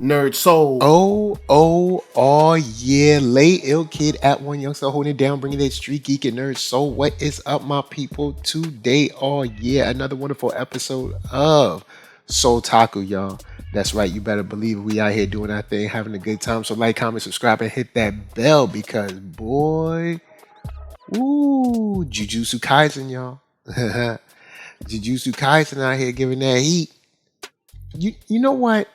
NERDSoul. Oh, yeah. Lay ill kid at OneYoungsta holding it down, bringing that street geek and nerd soul. What is up, my people? Today, another wonderful episode of Soultaku, y'all. That's right. You better believe we out here doing our thing, having a good time. So like, comment, subscribe, and hit that bell because, boy, Jujutsu Kaisen, y'all. Jujutsu Kaisen out here giving that heat. You know what?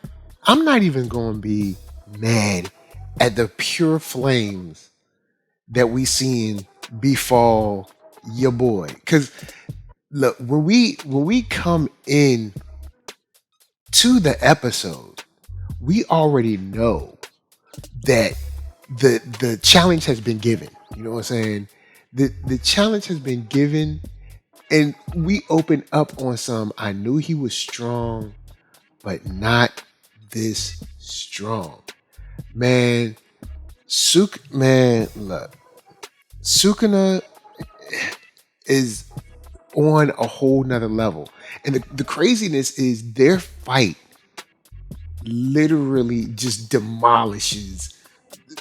I'm not even going to be mad at the pure flames that we seen befall your boy. Cause look, when we come in to the episode, we already know that the challenge has been given. You know what I'm saying? The challenge has been given, and we open up on some. I knew he was strong, but not this strong. Man, look, Sukuna is on a whole nother level. And the craziness is their fight literally just demolishes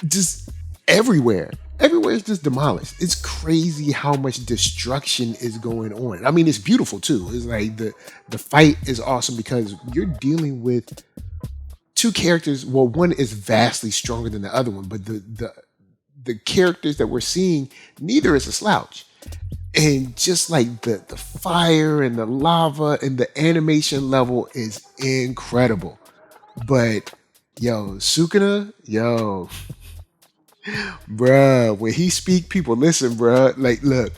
just everywhere. Everywhere is just demolished. It's crazy how much destruction is going on. I mean, it's beautiful too. It's like the fight is awesome because you're dealing with two characters. Well, one is vastly stronger than the other one, but the characters that we're seeing, neither is a slouch. And just like the fire and the lava and the animation level is incredible. But yo, Sukuna, bruh, when he speak, people listen, bruh. Like, look,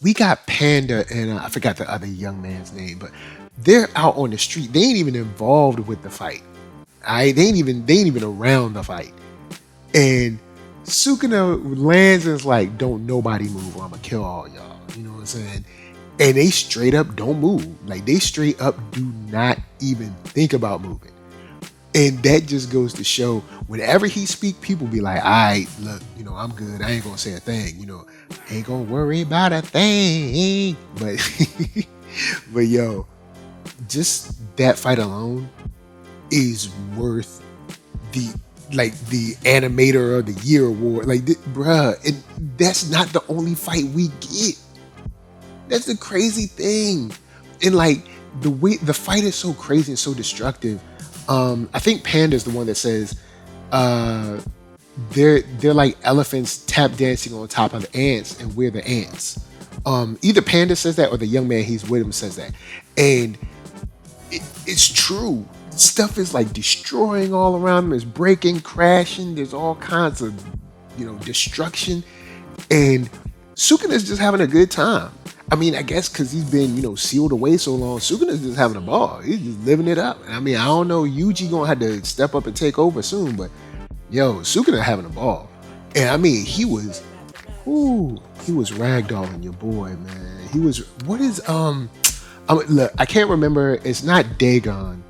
we got Panda and I forgot the other young man's name, but they're out on the street. They ain't even involved with the fight. They ain't even around the fight. And Sukuna lands and is like, don't nobody move or I'm gonna kill all y'all. You know what I'm saying? And they straight up don't move. Like, they straight up do not even think about moving. And that just goes to show whenever he speak, people be like, all right, look, I'm good. I ain't gonna say a thing. Ain't gonna worry about a thing. But but yo, just that fight alone is worth the animator of the year award. Like, bruh, and that's not the only fight we get. That's the crazy thing. And like the way the fight is so crazy and so destructive. I think Panda's the one that says they're like elephants tap dancing on top of the ants and we're the ants. Either Panda says that or the young man he's with him says that. And it's true. Stuff is like destroying all around them. It's breaking, crashing. There's all kinds of, destruction. And Sukuna's just having a good time. I mean, I guess because he's been, sealed away so long, Sukuna's just having a ball. He's just living it up. I mean, I don't know, Yuji gonna have to step up and take over soon, but yo, Sukuna having a ball. And I mean, he was ragdolling your boy, man. Look, I can't remember. It's not Dagon.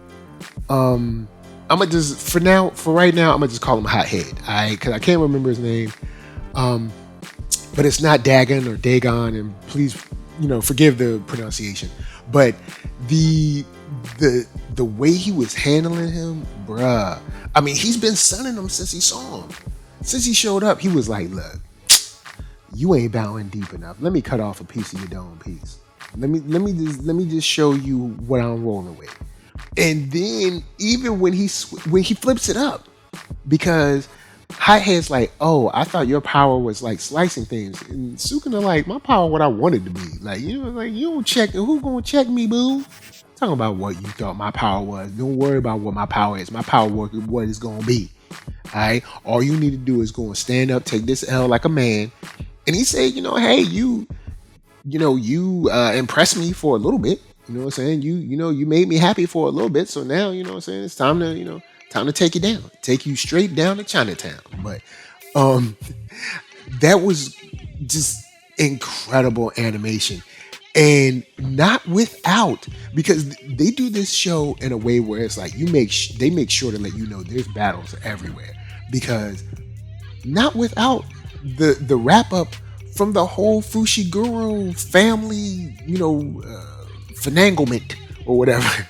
I'm gonna just for right now, I'm gonna just call him Hothead. Because I can't remember his name. But it's not Dagon or Dagon, and please, forgive the pronunciation. But the way he was handling him, bruh. I mean, he's been sunning him since he saw him. Since he showed up, he was like, look, you ain't bowing deep enough. Let me cut off a piece of your dome piece. Let me just show you what I'm rolling with. And then even when he flips it up, because Hothead's like, oh, I thought your power was like slicing things, and Sukuna like, my power what I wanted to be. Like, like, you don't check. Who gonna check me, boo? Talking about what you thought my power was. Don't worry about what my power is. My power what it's gonna be. All right. All you need to do is go and stand up, take this L like a man. And he said, hey, you impressed me for a little bit. You know what I'm saying? You made me happy for a little bit. So now, you know what I'm saying? It's time to take you down. Take you straight down to Chinatown. But that was just incredible animation. And not without, because they do this show in a way where it's like they make sure to let you know there's battles everywhere. Because not without the wrap up from the whole Fushiguro family, finaglement or whatever.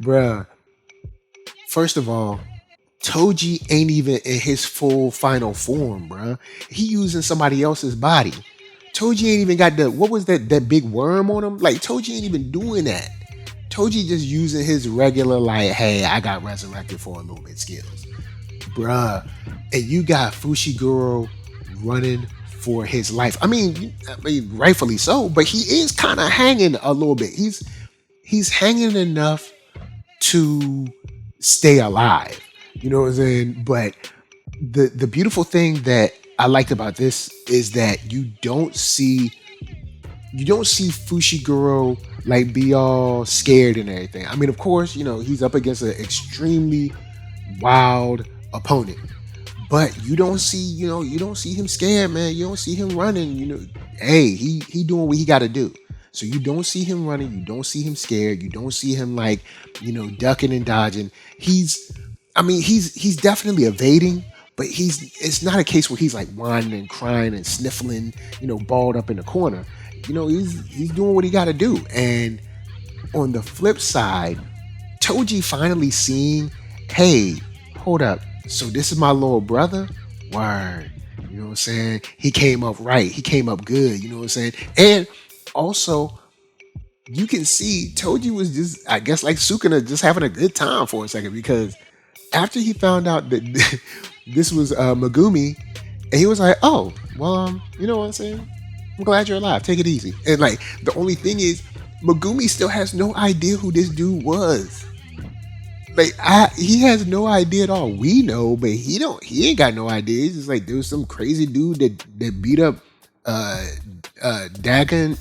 Bruh. First of all, Toji ain't even in his full final form, bruh. He using somebody else's body. Toji ain't even got what was that big worm on him? Like, Toji ain't even doing that. Toji just using his regular, like, hey, I got resurrected for a little bit skills. Bruh. And you got Fushiguro running for his life. I mean, rightfully so, but he is kind of hanging a little bit. He's hanging enough to stay alive. You know what I'm saying? But the beautiful thing that I liked about this is that you don't see Fushiguro like be all scared and everything. I mean, of course, you know, he's up against an extremely wild opponent. But you don't see him scared, man. You don't see him running. You know, hey, he doing what he got to do. So you don't see him running. You don't see him scared. You don't see him like, you know, ducking and dodging. He's definitely evading, but it's not a case where he's like whining and crying and sniffling, you know, balled up in the corner. You know, he's doing what he got to do. And on the flip side, Toji finally seeing, hey, hold up. So this is my little brother? Word. You know what I'm saying? He came up right. He came up good. You know what I'm saying? And also, you can see Toji was just, I guess, like Sukuna, just having a good time for a second, because after he found out that this was Megumi, and he was like, oh, well, you know what I'm saying? I'm glad you're alive. Take it easy. And like, the only thing is, Megumi still has no idea who this dude was. Like, he has no idea at all. We know, but he ain't got no idea. He's just like, there was some crazy dude that beat up Dagon,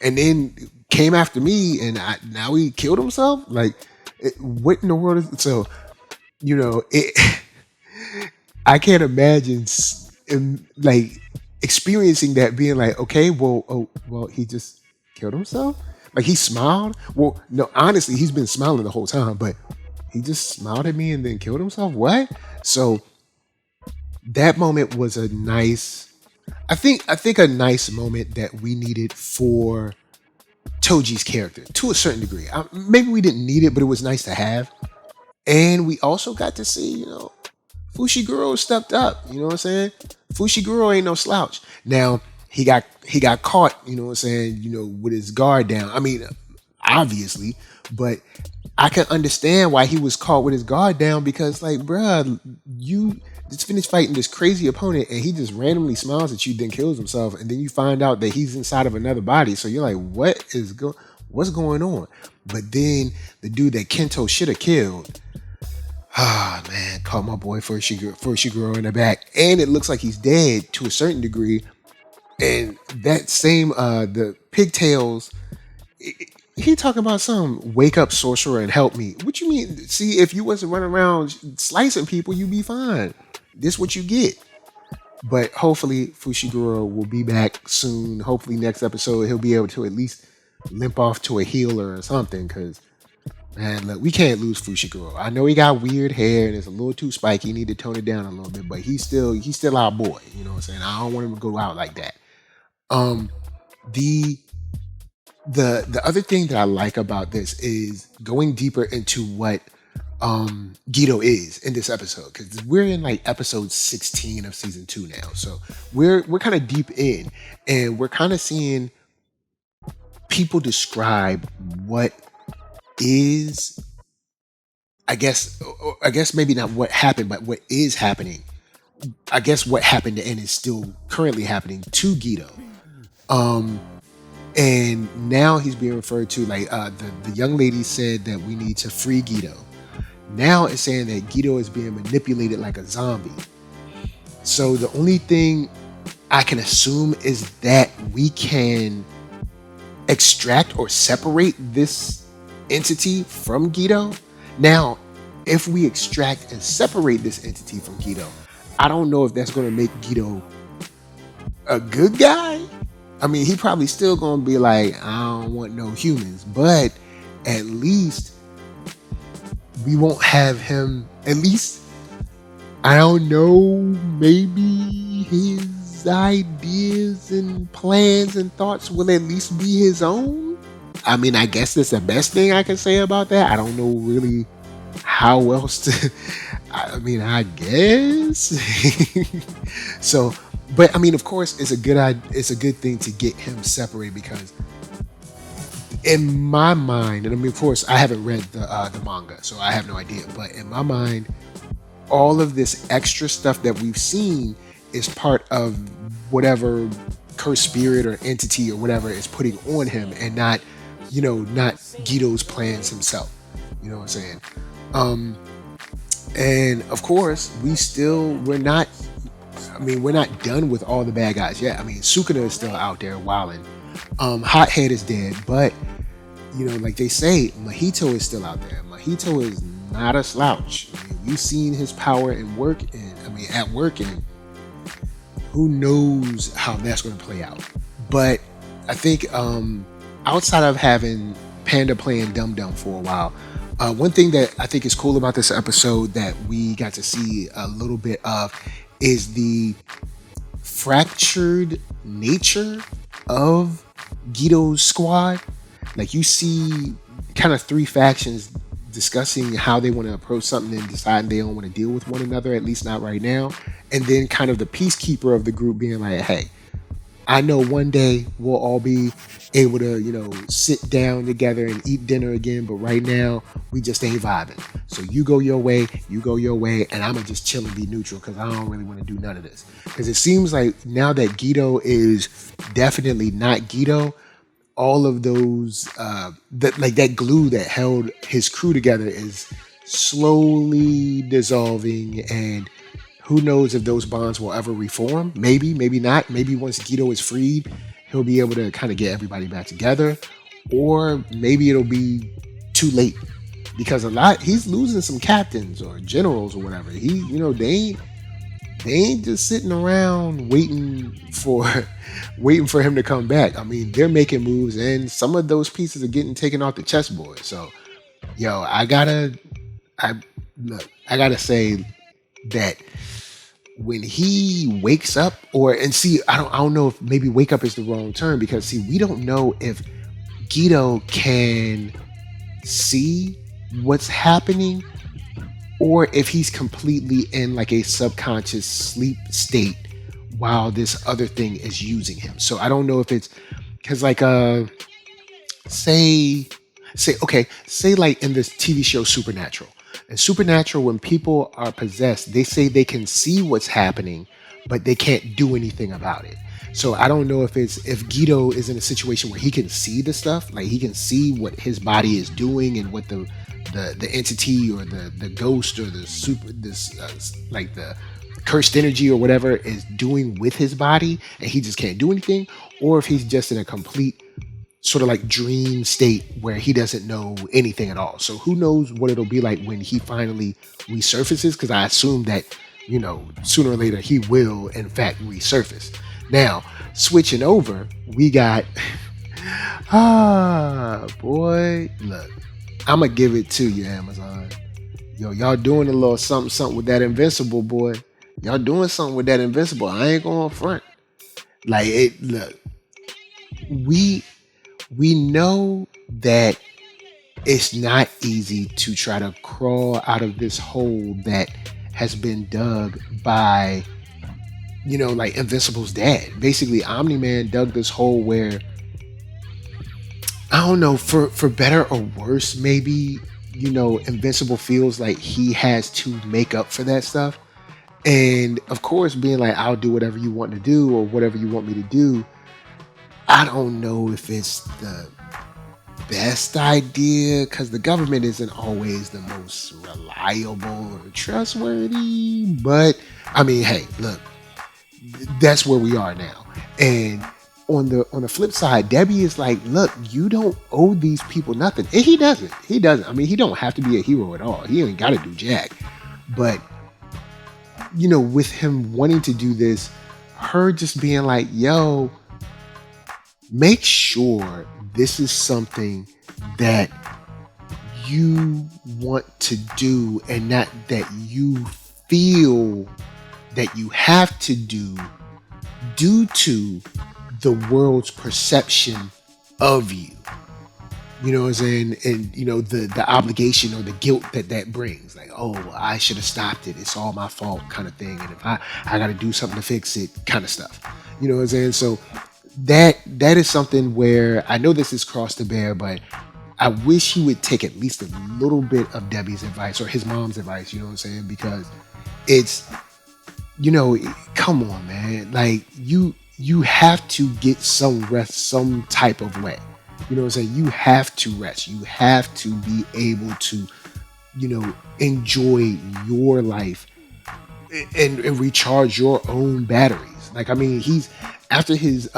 and then came after me, and now he killed himself. Like, what in the world is so? You know, I can't imagine like experiencing that, being like, okay, well, he just killed himself. Like, he smiled. Well, no, honestly, he's been smiling the whole time, but he just smiled at me and then killed himself. What? So that moment was a nice, I think a nice moment that we needed for Toji's character to a certain degree. Maybe we didn't need it, but it was nice to have. And we also got to see, you know, Fushiguro stepped up. You know what I'm saying? Fushiguro ain't no slouch. Now, he got caught, you know what I'm saying, you know, with his guard down. I mean, obviously, but I can understand why he was caught with his guard down, because, like, bruh, you just finished fighting this crazy opponent and he just randomly smiles at you, then kills himself, and then you find out that he's inside of another body. So you're like, what's going on? But then the dude that Kento should have killed, man, caught my boy Fushiguro in the back, and it looks like he's dead to a certain degree. And that same the pigtails, he talking about some wake up sorcerer and help me. What you mean? See, if you wasn't running around slicing people, you'd be fine. This what you get. But hopefully Fushiguro will be back soon. Hopefully next episode he'll be able to at least limp off to a healer or something, because, man, look, we can't lose Fushiguro. I know he got weird hair and it's a little too spiky. He need to tone it down a little bit, but he's still our boy. You know what I'm saying? I don't want him to go out like that. The other thing that I like about this is going deeper into what Geto is in this episode, because we're in like episode 16 of season 2 now. So we're kind of deep in, and we're kind of seeing people describe what is, I guess maybe not what happened, but what is happening. I guess what happened and is still currently happening to Geto. And now he's being referred to like the young lady said that we need to free Geto. Now it's saying that Geto is being manipulated like a zombie. So the only thing I can assume is that we can extract or separate this entity from Geto. Now, if we extract and separate this entity from Geto, I don't know if that's going to make Geto a good guy. I mean, he probably still going to be like, I don't want no humans, but at least we won't have him. At least, I don't know, maybe his ideas and plans and thoughts will at least be his own. I mean, I guess that's the best thing I can say about that. I don't know really how else to? I mean, I guess. So, but I mean, of course, it's a good thing to get him separated because in my mind, and I mean, of course, I haven't read the manga, so I have no idea. But in my mind, all of this extra stuff that we've seen is part of whatever cursed spirit or entity or whatever is putting on him, and not, not Guido's plans himself. You know what I'm saying? And of course, we're not. I mean, we're not done with all the bad guys yet. I mean, Sukuna is still out there wilding. Hothead is dead, but like they say, Mahito is still out there. Mahito is not a slouch. I mean, we've seen his power and work, at work, and who knows how that's going to play out. But I think outside of having Panda playing Dum Dum for a while, one thing that I think is cool about this episode that we got to see a little bit of is the fractured nature of Guido's squad. Like, you see kind of three factions discussing how they want to approach something and deciding they don't want to deal with one another, at least not right now. And then kind of the peacekeeper of the group being like, hey, I know one day we'll all be able to, sit down together and eat dinner again, but right now we just ain't vibing. So you go your way, and I'm gonna just chill and be neutral because I don't really want to do none of this. Because it seems like now that Guido is definitely not Guido, all of those that glue that held his crew together is slowly dissolving, and who knows if those bonds will ever reform. Maybe not. Maybe once Guido is freed, he'll be able to kind of get everybody back together, or maybe it'll be too late because he's losing some captains or generals or whatever. They ain't just sitting around waiting for him to come back. I mean, they're making moves, and some of those pieces are getting taken off the chessboard. So, I gotta say that when he wakes up, I don't know if maybe wake up is the wrong term, because we don't know if Guido can see what's happening, or if he's completely in like a subconscious sleep state while this other thing is using him. So I don't know if it's because say like in this TV show Supernatural. In Supernatural, when people are possessed, they say they can see what's happening, but they can't do anything about it. So I don't know if Guido is in a situation where he can see the stuff, like he can see what his body is doing and what the entity or the ghost or like the cursed energy or whatever is doing with his body, and he just can't do anything, or if he's just in a complete sort of like dream state where he doesn't know anything at all. So who knows what it'll be like when he finally resurfaces, because I assume that, sooner or later he will in fact resurface. Now, switching over, we got boy, look, I'm gonna give it to you, Amazon. Y'all doing a little something with that Invincible, boy. Y'all doing something with that Invincible. I ain't going front. Like, look, we know that it's not easy to try to crawl out of this hole that has been dug by, like Invincible's dad. Basically, Omni-Man dug this hole where, I don't know, for better or worse, maybe, Invincible feels like he has to make up for that stuff. And of course, being like, I'll do whatever you want to do or whatever you want me to do, I don't know if it's the best idea, because the government isn't always the most reliable or trustworthy. But I mean, hey, look, that's where we are now. And on the flip side, Debbie is like, look, you don't owe these people nothing. And he doesn't. I mean, he don't have to be a hero at all. He ain't got to do jack. But, with him wanting to do this, her just being like, yo, make sure this is something that you want to do and not that you feel that you have to do due to the world's perception of you. You know what I'm saying? And the obligation or the guilt that brings. Like, oh, well, I should have stopped it. It's all my fault kind of thing. And if I got to do something to fix it kind of stuff. You know what I'm saying? So that is something where I know this is cross to bear, but I wish he would take at least a little bit of Debbie's advice or his mom's advice. You know what I'm saying? Because it's, come on, man. Like you have to get some rest some type of way. You know what I'm saying? You have to rest. You have to be able to, enjoy your life and recharge your own batteries. Like, I mean, he's after his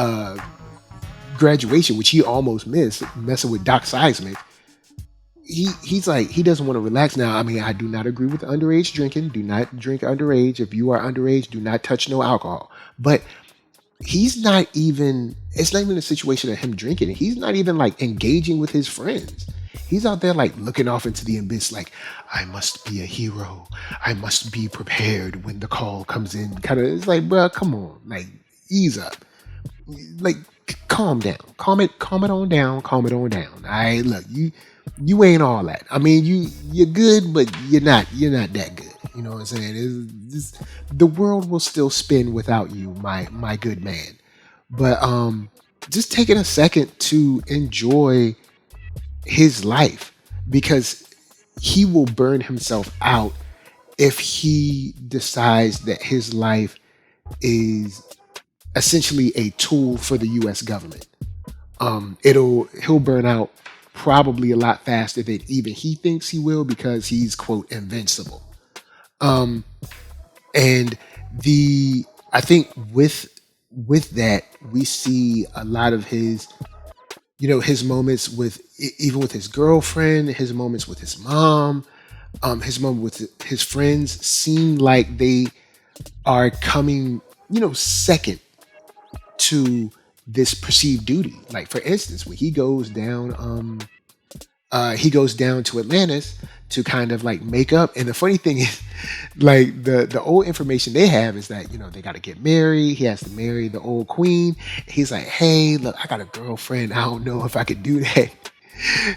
graduation, which he almost missed, messing with Doc Seismic. He's like, he doesn't want to relax now. I mean, I do not agree with underage drinking. Do not drink underage. If you are underage, do not touch no alcohol. But it's not even a situation of him drinking. He's not even like engaging with his friends. He's out there like looking off into the abyss like, I must be a hero. I must be prepared when the call comes in. Kind of, it's like, bro, come on. Like, ease up. Like, calm down. Calm it on down. Calm it on down. All right, look, you ain't all that. I mean, you're good, but you're not that good. You know what I'm saying? The world will still spin without you, my good man. But just taking a second to enjoy his life, because he will burn himself out if he decides that his life is essentially a tool for the US government. He'll burn out probably a lot faster than even he thinks he will, because he's, quote, invincible. And I think with that, we see a lot of his, his moments even with his girlfriend, his moments with his mom, his moment with his friends seem like they are coming, second to this perceived duty. Like, for instance, when he goes down to Atlantis to kind of like make up. And the funny thing is, like, the old information they have is that, they got to get married. He has to marry the old queen. He's like, hey, look, I got a girlfriend. I don't know if I could do that.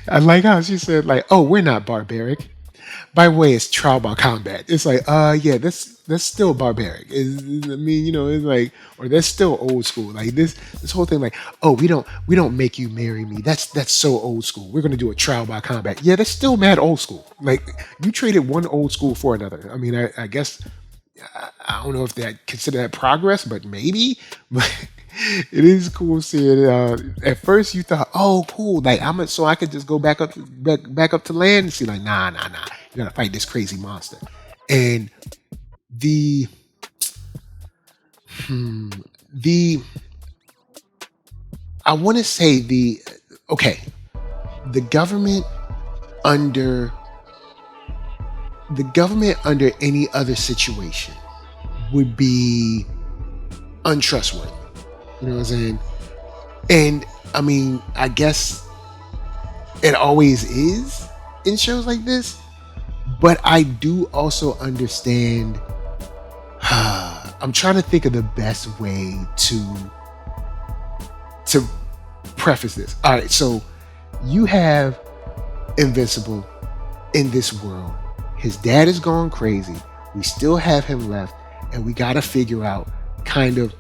I like how she said, like, oh, we're not barbaric. By the way, it's trial by combat. It's like, yeah, that's still barbaric. It's like, or that's still old school. Like this whole thing, like, oh, we don't make you marry me. That's so old school. We're gonna do a trial by combat. Yeah, that's still mad old school. Like, you traded one old school for another. I mean, I guess I don't know if that consider that progress, but maybe. But it is cool seeing. At first, you thought, oh, cool. Like, so I could just go back up to land and see. Like, nah. You gotta fight this crazy monster. And I want to say the government under any other situation would be untrustworthy. You know what I'm saying? And I mean, I guess it always is in shows like this, but I do also understand. I'm trying to think of the best way to preface this. All right, so you have Invincible in this world. His dad is gone crazy. We still have him left, and we got to figure out kind of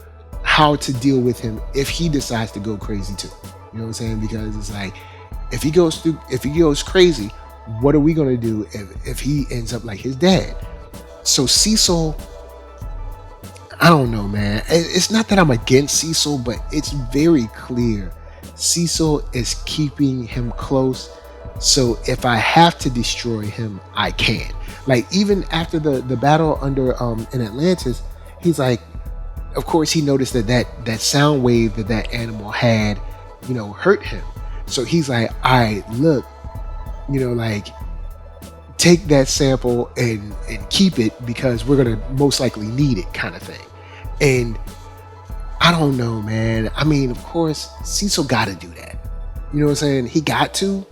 how to deal with him if he decides to go crazy too. You know what I'm saying? Because it's like, if he goes crazy, what are we gonna do if he ends up like his dad? So Cecil, I don't know, man. It's not that I'm against Cecil, but it's very clear Cecil is keeping him close. So if I have to destroy him, I can. Like, even after the battle under in Atlantis, he's like, of course he noticed that sound wave that animal had, hurt him. So he's like, all right, look, like, take that sample and keep it, because we're gonna most likely need it, kind of thing. And I don't know, man. I mean, of course, Cecil got to do that. You know what I'm saying? He got to,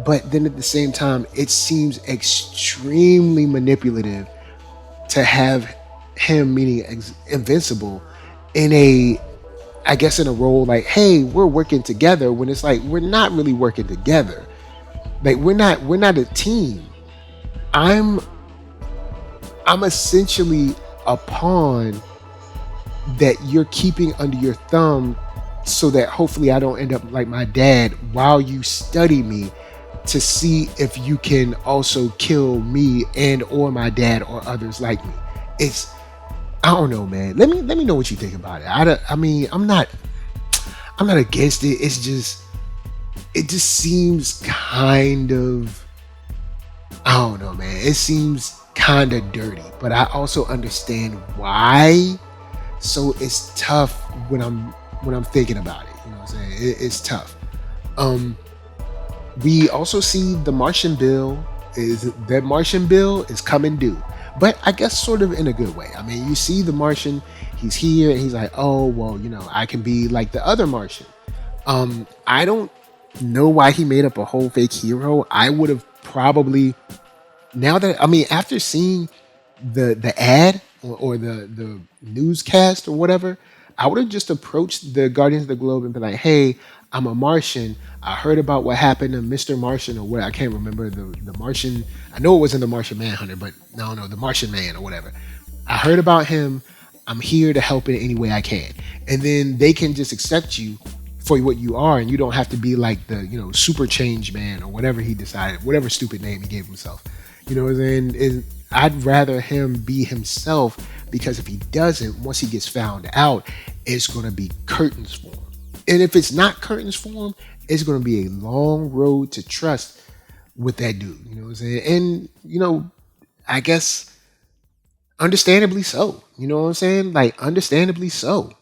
but then at the same time, it seems extremely manipulative to have him, meaning Invincible, in a role like, hey, we're working together, when it's like, we're not really working together. Like we're not a team. I'm I'm essentially a pawn that you're keeping under your thumb so that hopefully I don't end up like my dad while you study me to see if you can also kill me and or my dad or others like me. It's I don't know, man. Let me know what you think about it. I mean, I'm not against it. It just seems kind of I don't know, man. It seems kind of dirty, but I also understand why. So it's tough when I'm thinking about it. You know what I'm saying? It's tough. Um, we also see the Martian bill is coming due, but I guess sort of in a good way. I mean, you see the Martian, he's here, and he's like, oh well, I can be like the other Martian. I don't know why he made up a whole fake hero. I would have probably now that I mean after seeing the ad or the newscast or whatever, I would have just approached the Guardians of the Globe and be like, "Hey, I'm a Martian. I heard about what happened to Mr. Martian or what I can't remember the Martian. I know it wasn't the Martian Manhunter, but no, the Martian Man or whatever. I heard about him. I'm here to help in any way I can." And then they can just accept you for what you are, and you don't have to be like the super change man or whatever he decided, whatever stupid name he gave himself. You know what I'm saying? I'd rather him be himself because if he doesn't, once he gets found out, it's going to be curtains for him. And if it's not curtains for him, it's going to be a long road to trust with that dude. You know what I'm saying? And, I guess understandably so. You know what I'm saying? Like, understandably so.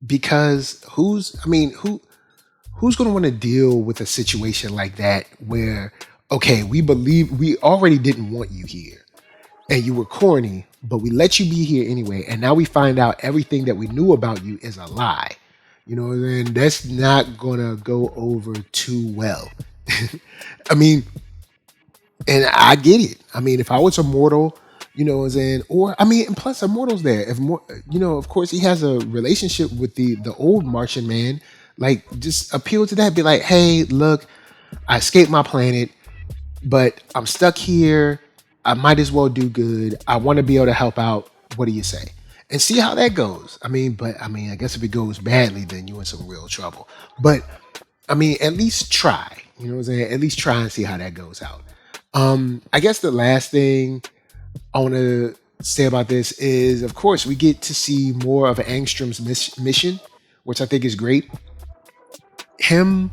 Because who's going to want to deal with a situation like that where, okay, we already didn't want you here and you were corny, but we let you be here anyway. And now we find out everything that we knew about you is a lie. You know, then that's not gonna go over too well. I mean, and I get it. I mean, if I was immortal, and plus Immortal's there. If more, of course, he has a relationship with the old Martian man. Like, just appeal to that. Be like, hey, look, I escaped my planet, but I'm stuck here. I might as well do good. I want to be able to help out. What do you say? And see how that goes. I guess if it goes badly, then you're in some real trouble. But at least try. You know what I'm saying? At least try and see how that goes out. I guess the last thing I want to say about this is, of course, we get to see more of Angstrom's mission, which I think is great. Him,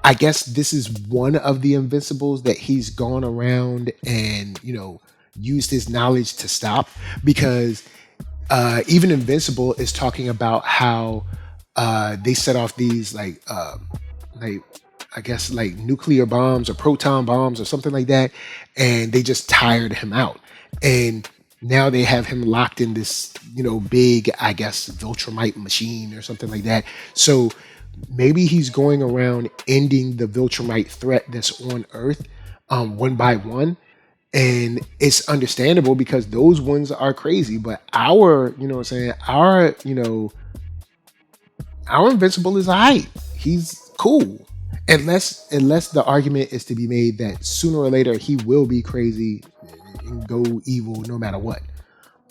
I guess this is one of the Invincibles that he's gone around and, used his knowledge to stop, because even Invincible is talking about how they set off these like I guess like nuclear bombs or proton bombs or something like that, and they just tired him out. And now they have him locked in this, big, I guess, Viltrumite machine or something like that. So maybe he's going around ending the Viltrumite threat that's on Earth one by one. And it's understandable because those ones are crazy. But our Invincible is alright. He's cool. Unless the argument is to be made that sooner or later he will be crazy and go evil no matter what.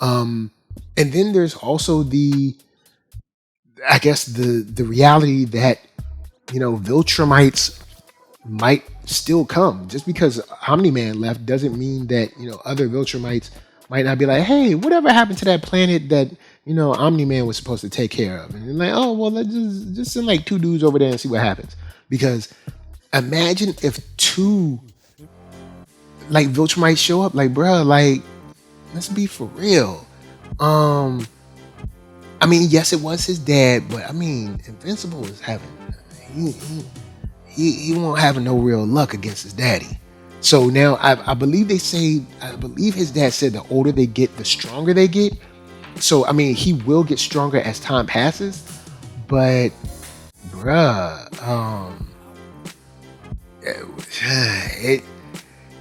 And then there's also the reality that, Viltrumites might still come. Just because Omni-Man left doesn't mean that, other Viltrumites might not be like, hey, whatever happened to that planet that, Omni-Man was supposed to take care of? And they're like, oh, well, let's just send like 2 dudes over there and see what happens. Because imagine if 2 like Viltrumites show up, like, bruh, like, let's be for real. Yes, it was his dad, but Invincible is having he won't have no real luck against his daddy. So now I believe his dad said the older they get, the stronger they get. So he will get stronger as time passes, but bruh,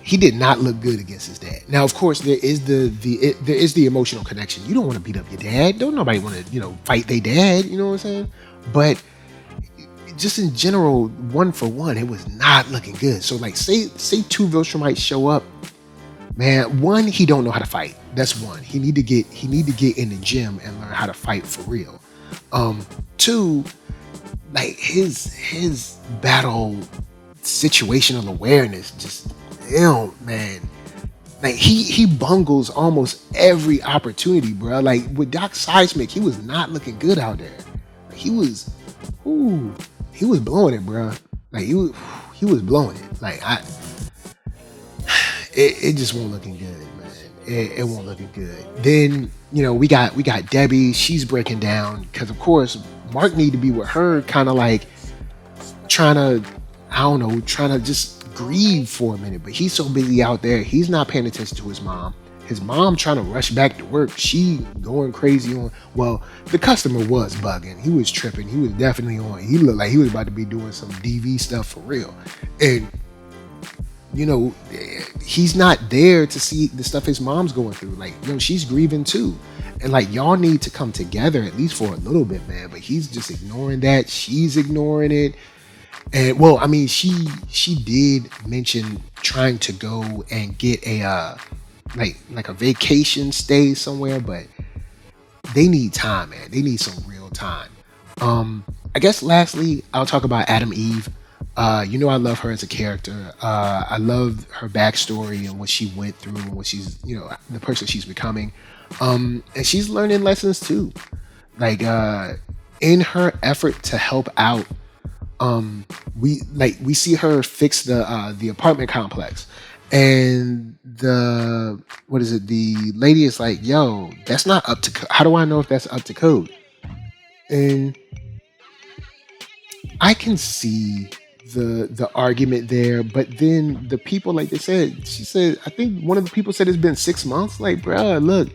he did not look good against his dad. Now, of course, there is the emotional connection. You don't want to beat up your dad. Don't nobody want to fight their dad. You know what I'm saying? But just in general, one for one, it was not looking good. So like, say two Viltrumites show up, man. One, he don't know how to fight. That's one. He need to get in the gym and learn how to fight for real. Two, like his battle situational awareness, just man. Like he bungles almost every opportunity, bro. Like with Doc Seismic, he was not looking good out there. He was blowing it, bro. Like he was blowing it. Like it just won't looking good, man. It won't looking good. Then we got Debbie. She's breaking down because of course Mark need to be with her, kind of like trying to just grieve for a minute, but he's so busy out there, he's not paying attention to his mom. His mom trying to rush back to work, she going crazy on, well, the customer was bugging, he was tripping, he was definitely on, he looked like he was about to be doing some DV stuff for real. And he's not there to see the stuff his mom's going through. Like, she's grieving too, and like, y'all need to come together at least for a little bit, man. But he's just ignoring that, she's ignoring it. And well, I mean, she did mention trying to go and get a like a vacation stay somewhere, but they need time, man. They need some real time. I guess lastly, I'll talk about Adam Eve. I love her as a character. I love her backstory and what she went through and what she's, the person she's becoming. And she's learning lessons too. Like in her effort to help out. We see her fix the apartment complex, and the lady is like, yo, that's not up to how do I know if that's up to code? And I can see the argument there, but then the people, like she said, I think one of the people said it's been 6 months. Like, bruh,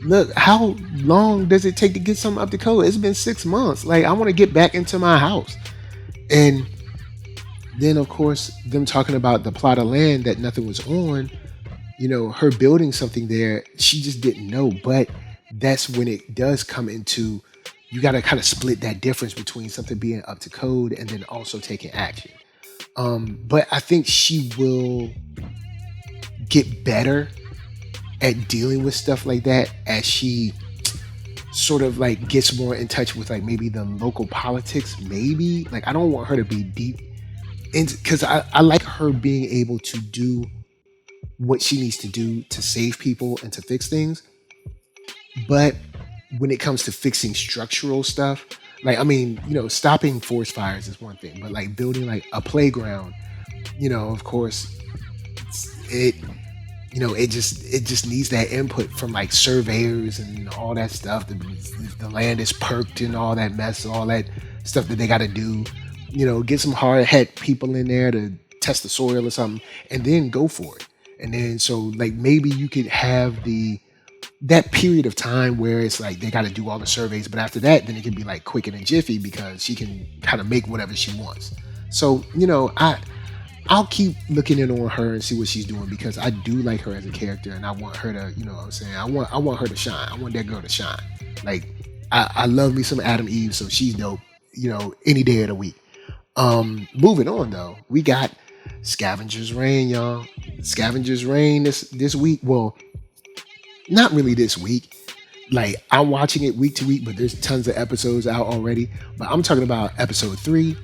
look, how long does it take to get something up to code? It's been 6 months. Like, I want to get back into my house. And then, of course, them talking about the plot of land that nothing was on, her building something there, she just didn't know. But that's when it does come into, you got to kind of split that difference between something being up to code and then also taking action. But I think she will get better at dealing with stuff like that as she sort of like gets more in touch with like maybe the local politics, maybe. Like, I don't want her to be deep into, because I like her being able to do what she needs to do to save people and to fix things. But when it comes to fixing structural stuff, like, I mean, stopping forest fires is one thing, but like building like a playground, of course, it just needs that input from like surveyors and all that stuff. The land is perked and all that mess, all that stuff that they got to do. Get some hard head people in there to test the soil or something, and then go for it. And then so like maybe you could have that period of time where it's like they got to do all the surveys, but after that, then it can be like quick and jiffy because she can kind of make whatever she wants. So I'll keep looking in on her and see what she's doing, because I do like her as a character, and I want her to, what I'm saying, I want her to shine. I want that girl to shine. Like, I love me some Adam Eve, so she's dope, any day of the week. Moving on though, we got Scavenger's Reign, y'all. Scavenger's Reign this week. Well, not really this week. Like, I'm watching it week to week, but there's tons of episodes out already. But I'm talking about episode 3.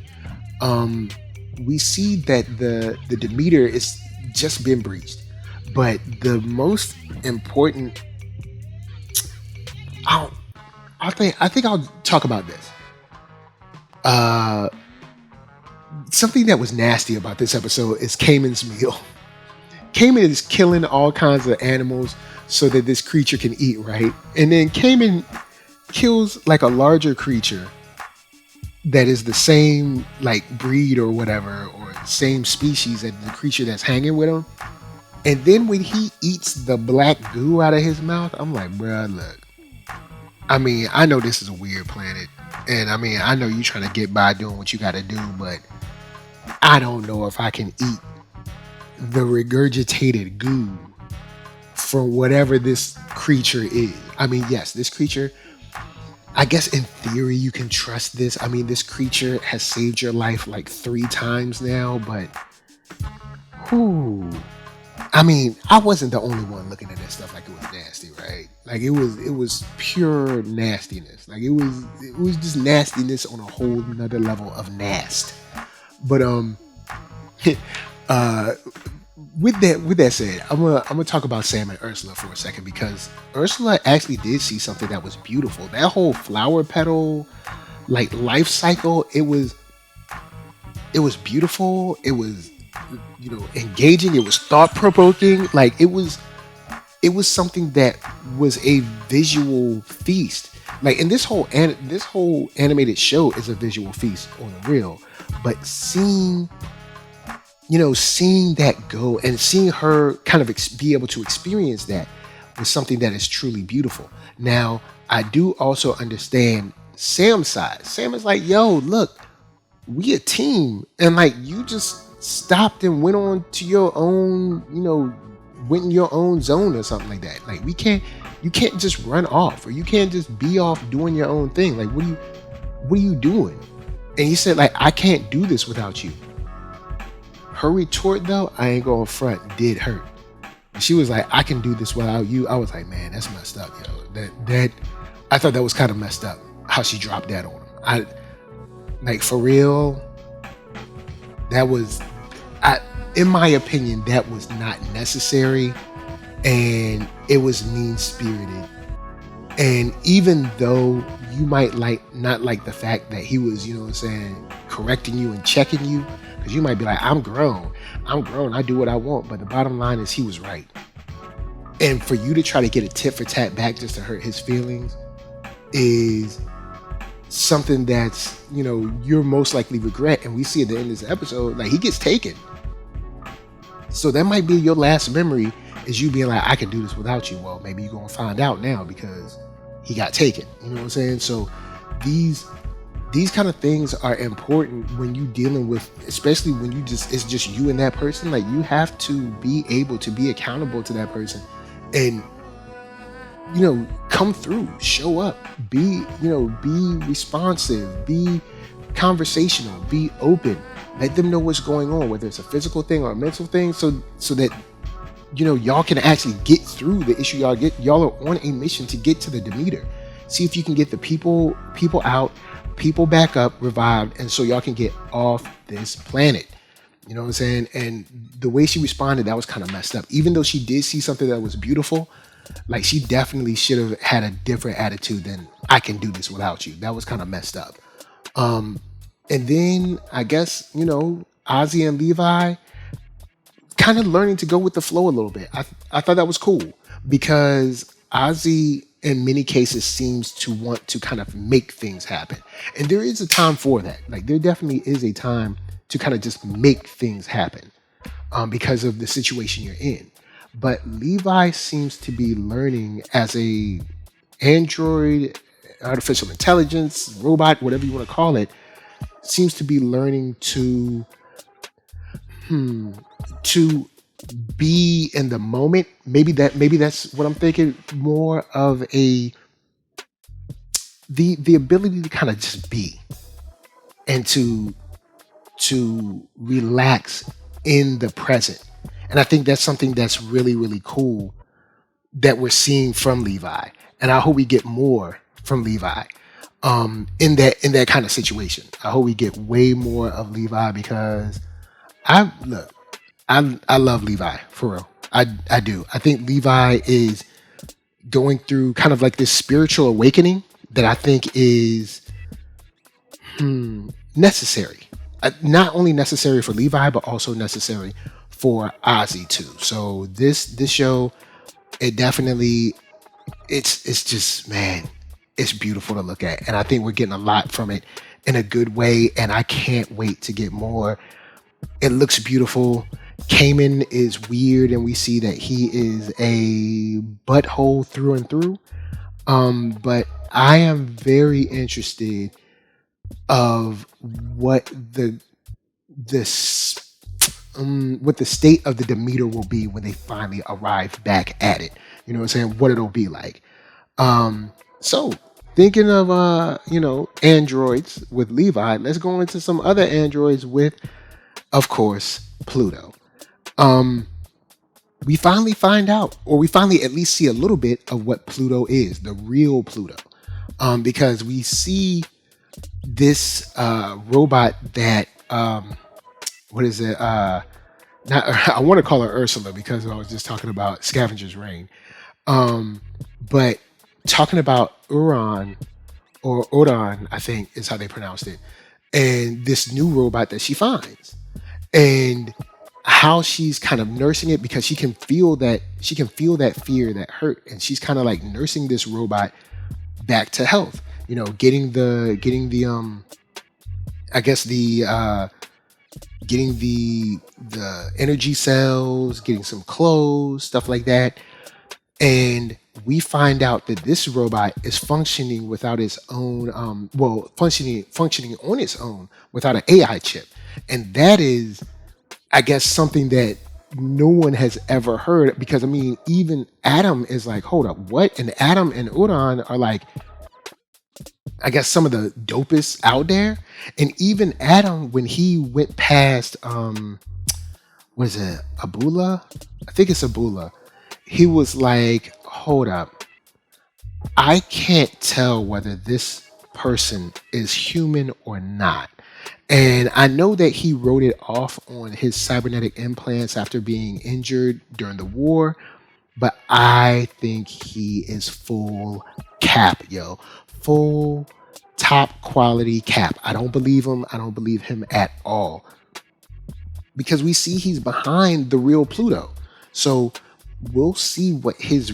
We see that the Demeter is just been breached, but the most important, I think I'll talk about this. Something that was nasty about this episode is Cayman's meal. Cayman is killing all kinds of animals so that this creature can eat, right? And then Cayman kills like a larger creature that is the same like breed or whatever, or same species as the creature that's hanging with him. And then when he eats the black goo out of his mouth, I'm like, bruh, look. I mean, I know this is a weird planet, and I mean, I know you trying to get by doing what you got to do, but I don't know if I can eat the regurgitated goo from whatever this creature is. I mean, yes, this creature, I guess in theory you can trust this. I mean, this creature has saved your life like 3 times now, but whew. I mean, I wasn't the only one looking at that stuff like it was nasty, right? Like it was pure nastiness. Like it was just nastiness on a whole nother level of nast. But uh with that said, I'm gonna talk about Sam and Ursula for a second, because Ursula actually did see something that was beautiful. That whole flower petal like life cycle, it was beautiful. It was, engaging. It was thought provoking. Like it was something that was a visual feast. Like, and this whole animated show is a visual feast on the real. But seeing that go and seeing her kind of be able to experience that was something that is truly beautiful. Now, I do also understand Sam's side. Sam is like, yo, look, we a team, and like you just stopped and went on to your own, went in your own zone or something like that. Like you can't just run off, or you can't just be off doing your own thing. Like what are you doing? And he said, like, I can't do this without you. Her retort, though, I ain't going front, did hurt. She was like, I can do this without you. I was like, man, that's messed up, That I thought that was kind of messed up how she dropped that on him. Like, for real, that was, in my opinion, that was not necessary, and it was mean-spirited. And even though you might not like the fact that he was, correcting you and checking you, because you might be like, I'm grown, I do what I want, but the bottom line is he was right. And for you to try to get a tit for tat back just to hurt his feelings is something that's, you're most likely regret. And we see at the end of this episode, like, he gets taken. So that might be your last memory, is you being like, I can do this without you. Well, maybe you're going to find out now because he got taken. You know what I'm saying? So these kind of things are important when you dealing with, especially when it's just you and that person. Like, you have to be able to be accountable to that person and, come through, show up, be responsive, be conversational, be open, let them know what's going on, whether it's a physical thing or a mental thing, so that y'all can actually get through the issue. Y'all are on a mission to get to the Demeter. See if you can get the people out, people back up, revived, and so y'all can get off this planet. You know what I'm saying? And the way she responded, that was kind of messed up. Even though she did see something that was beautiful, like, she definitely should have had a different attitude than, I can do this without you. That was kind of messed up. And then I guess, Ozzy and Levi kind of learning to go with the flow a little bit. I thought that was cool, because Ozzy in many cases seems to want to kind of make things happen. And there is a time for that. Like, there definitely is a time to kind of just make things happen because of the situation you're in. But Levi seems to be learning as a android, artificial intelligence, robot, whatever you want to call it, seems to be learning to be in the moment. Maybe that's what I'm thinking. More of the ability to kind of just be, and to relax in the present. And I think that's something that's really, really cool that we're seeing from Levi. And I hope we get more from Levi in that kind of situation. I hope we get way more of Levi, because I love Levi, for real. I do. I think Levi is going through kind of like this spiritual awakening that I think is necessary. Not only necessary for Levi, but also necessary for Ozzy too. So this show, it definitely, it's just, man, it's beautiful to look at. And I think we're getting a lot from it in a good way. And I can't wait to get more. It looks beautiful. Kamen is weird, and we see that he is a butthole through and through. But I am very interested of what what the state of the Demeter will be when they finally arrive back at it. You know what I'm saying? What it'll be like. So thinking of androids with Levi, let's go into some other androids with, of course, Pluto. Um, we finally find out, or we finally at least see a little bit of what Pluto is, the real Pluto. Because we see this robot that what is it? Not I want to call her Ursula because I was just talking about Scavenger's Reign. But talking about Uran or Oran, I think is how they pronounced it, and this new robot that she finds, and how she's kind of nursing it because she can feel that fear, that hurt, and she's kind of like nursing this robot back to health. Getting the I guess getting the energy cells, getting some clothes, stuff like that. And we find out that this robot is functioning without its own functioning on its own without an AI chip. And that is, I guess, something that no one has ever heard, because I mean, even Adam is like, hold up, what? And Adam and Uran are like, I guess, some of the dopest out there. And even Adam, when he went past what is it, Abula? I think it's Abula. He was like, hold up, I can't tell whether this person is human or not. And I know that he wrote it off on his cybernetic implants after being injured during the war, but I think he is full cap, yo. Full top quality cap. I don't believe him. I don't believe him at all. Because we see he's behind the real Pluto. So we'll see what his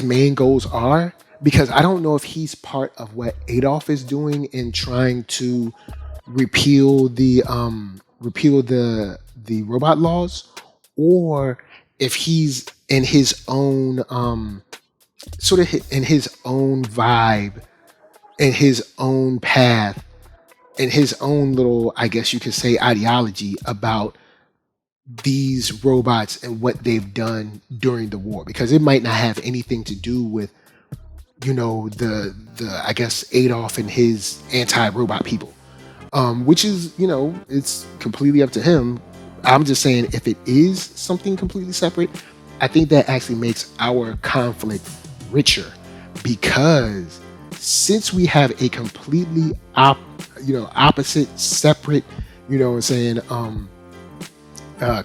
main goals are, because I don't know if he's part of what Adolf is doing in trying to repeal the robot laws, or if he's in his own sort of in his own vibe, in his own path, in his own little, I guess you could say, ideology about these robots and what they've done during the war, because it might not have anything to do with, the I guess Adolf and his anti-robot people, which is, it's completely up to him. I'm just saying, if it is something completely separate, I think that actually makes our conflict richer, because since we have a completely opposite, separate,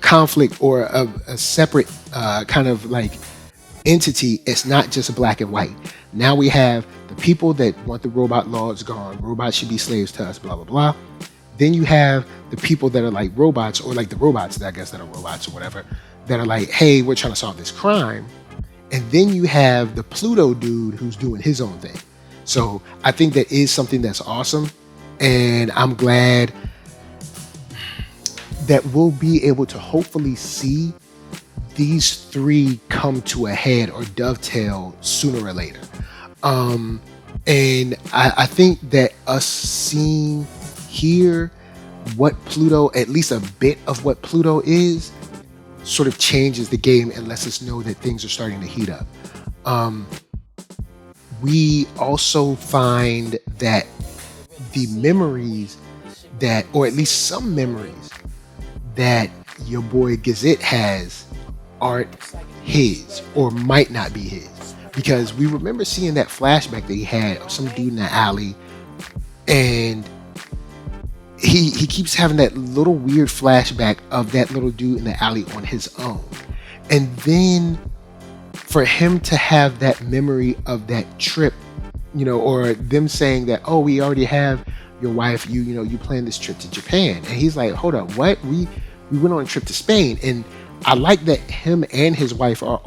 conflict, or a separate kind of like entity, it's not just black and white. Now we have the people that want the robot laws gone, robots should be slaves to us, blah blah blah. Then you have the people that are like robots, or like the robots that I guess that are robots or whatever, that are like, hey, we're trying to solve this crime. And then you have the Pluto dude who's doing his own thing. So I think that is something that's awesome. And I'm glad that we'll be able to hopefully see these three come to a head or dovetail sooner or later. And I think that us seeing here what Pluto, at least a bit of what Pluto is, sort of changes the game and lets us know that things are starting to heat up. We also find that the memories that, or at least some memories that your boy Gazette has, aren't his, or might not be his. Because we remember seeing that flashback that he had of some dude in the alley, and he keeps having that little weird flashback of that little dude in the alley on his own. And then for him to have that memory of that trip, or them saying that, oh, we already have your wife, you planned this trip to Japan. And he's like, hold up, what? We went on a trip to Spain. And I like that him and his wife are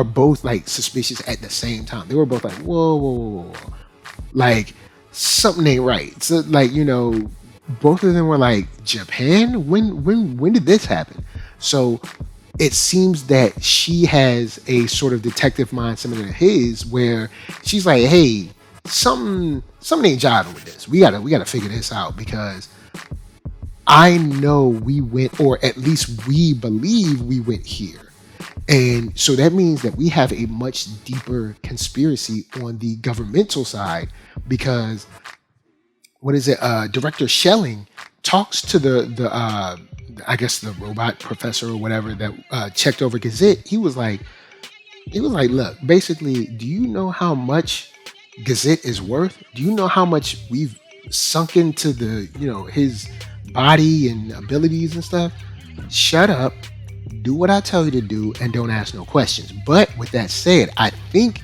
both like suspicious at the same time. They were both like, whoa. Like, something ain't right. So like, both of them were like, Japan? When did this happen? So it seems that she has a sort of detective mind similar to his, where she's like, hey, something ain't jiving with this. We gotta figure this out, because I know we went, or at least we believe we went here. And so that means that we have a much deeper conspiracy on the governmental side, because what is it? Director Schelling talks to the I guess the robot professor or whatever that checked over Gazette. He was like, look, basically, do you know how much Gazette is worth? Do you know how much we've sunk into the, his body and abilities and stuff? Shut up, do what I tell you to do, and don't ask no questions. But with that said, I think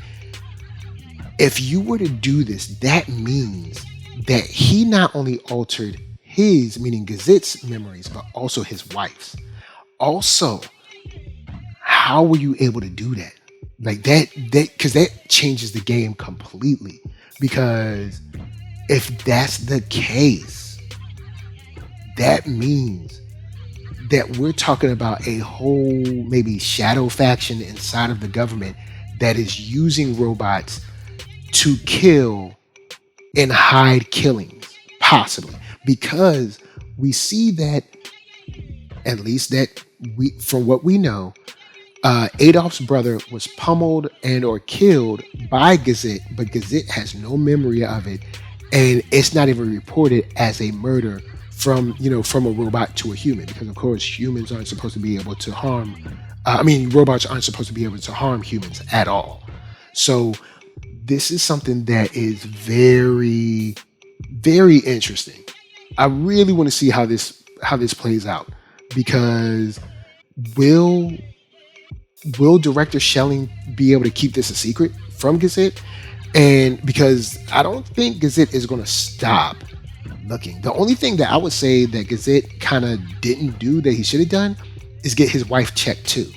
if you were to do this, that means that he not only altered his, meaning Gazette's memories, but also his wife's. Also, how were you able to do that? Like that, because that changes the game completely. Because if that's the case, that means that we're talking about a whole maybe shadow faction inside of the government that is using robots to kill and hide killings, possibly. Because we see that, at least that we, from what we know, Adolf's brother was pummeled and or killed by Gazette, but Gazette has no memory of it, and it's not even reported as a murder from a robot to a human, because of course humans aren't supposed to be able to harm. Robots aren't supposed to be able to harm humans at all. So this is something that is very, very interesting. I really want to see how this plays out, because will director Schelling be able to keep this a secret from Gazette? And because I don't think Gazette is going to stop looking. The only thing that I would say that Gazette kind of didn't do that he should have done is get his wife checked too.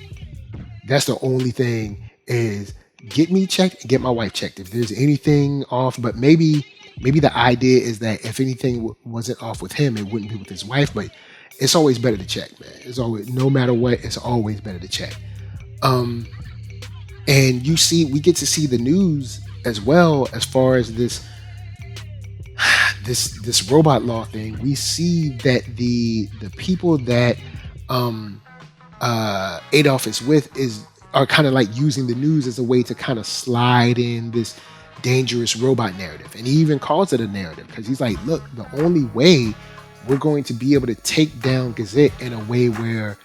That's the only thing, is get me checked and get my wife checked if there's anything off. But maybe the idea is that if anything wasn't off with him, it wouldn't be with his wife. But it's always better to check, man. It's always, no matter what, it's always better to check. And we get to see the news as well, as far as this robot law thing. We see that the people that Adolf is with are kind of like using the news as a way to kind of slide in this dangerous robot narrative. And he even calls it a narrative, because he's like, look, the only way we're going to be able to take down Gazette in a way where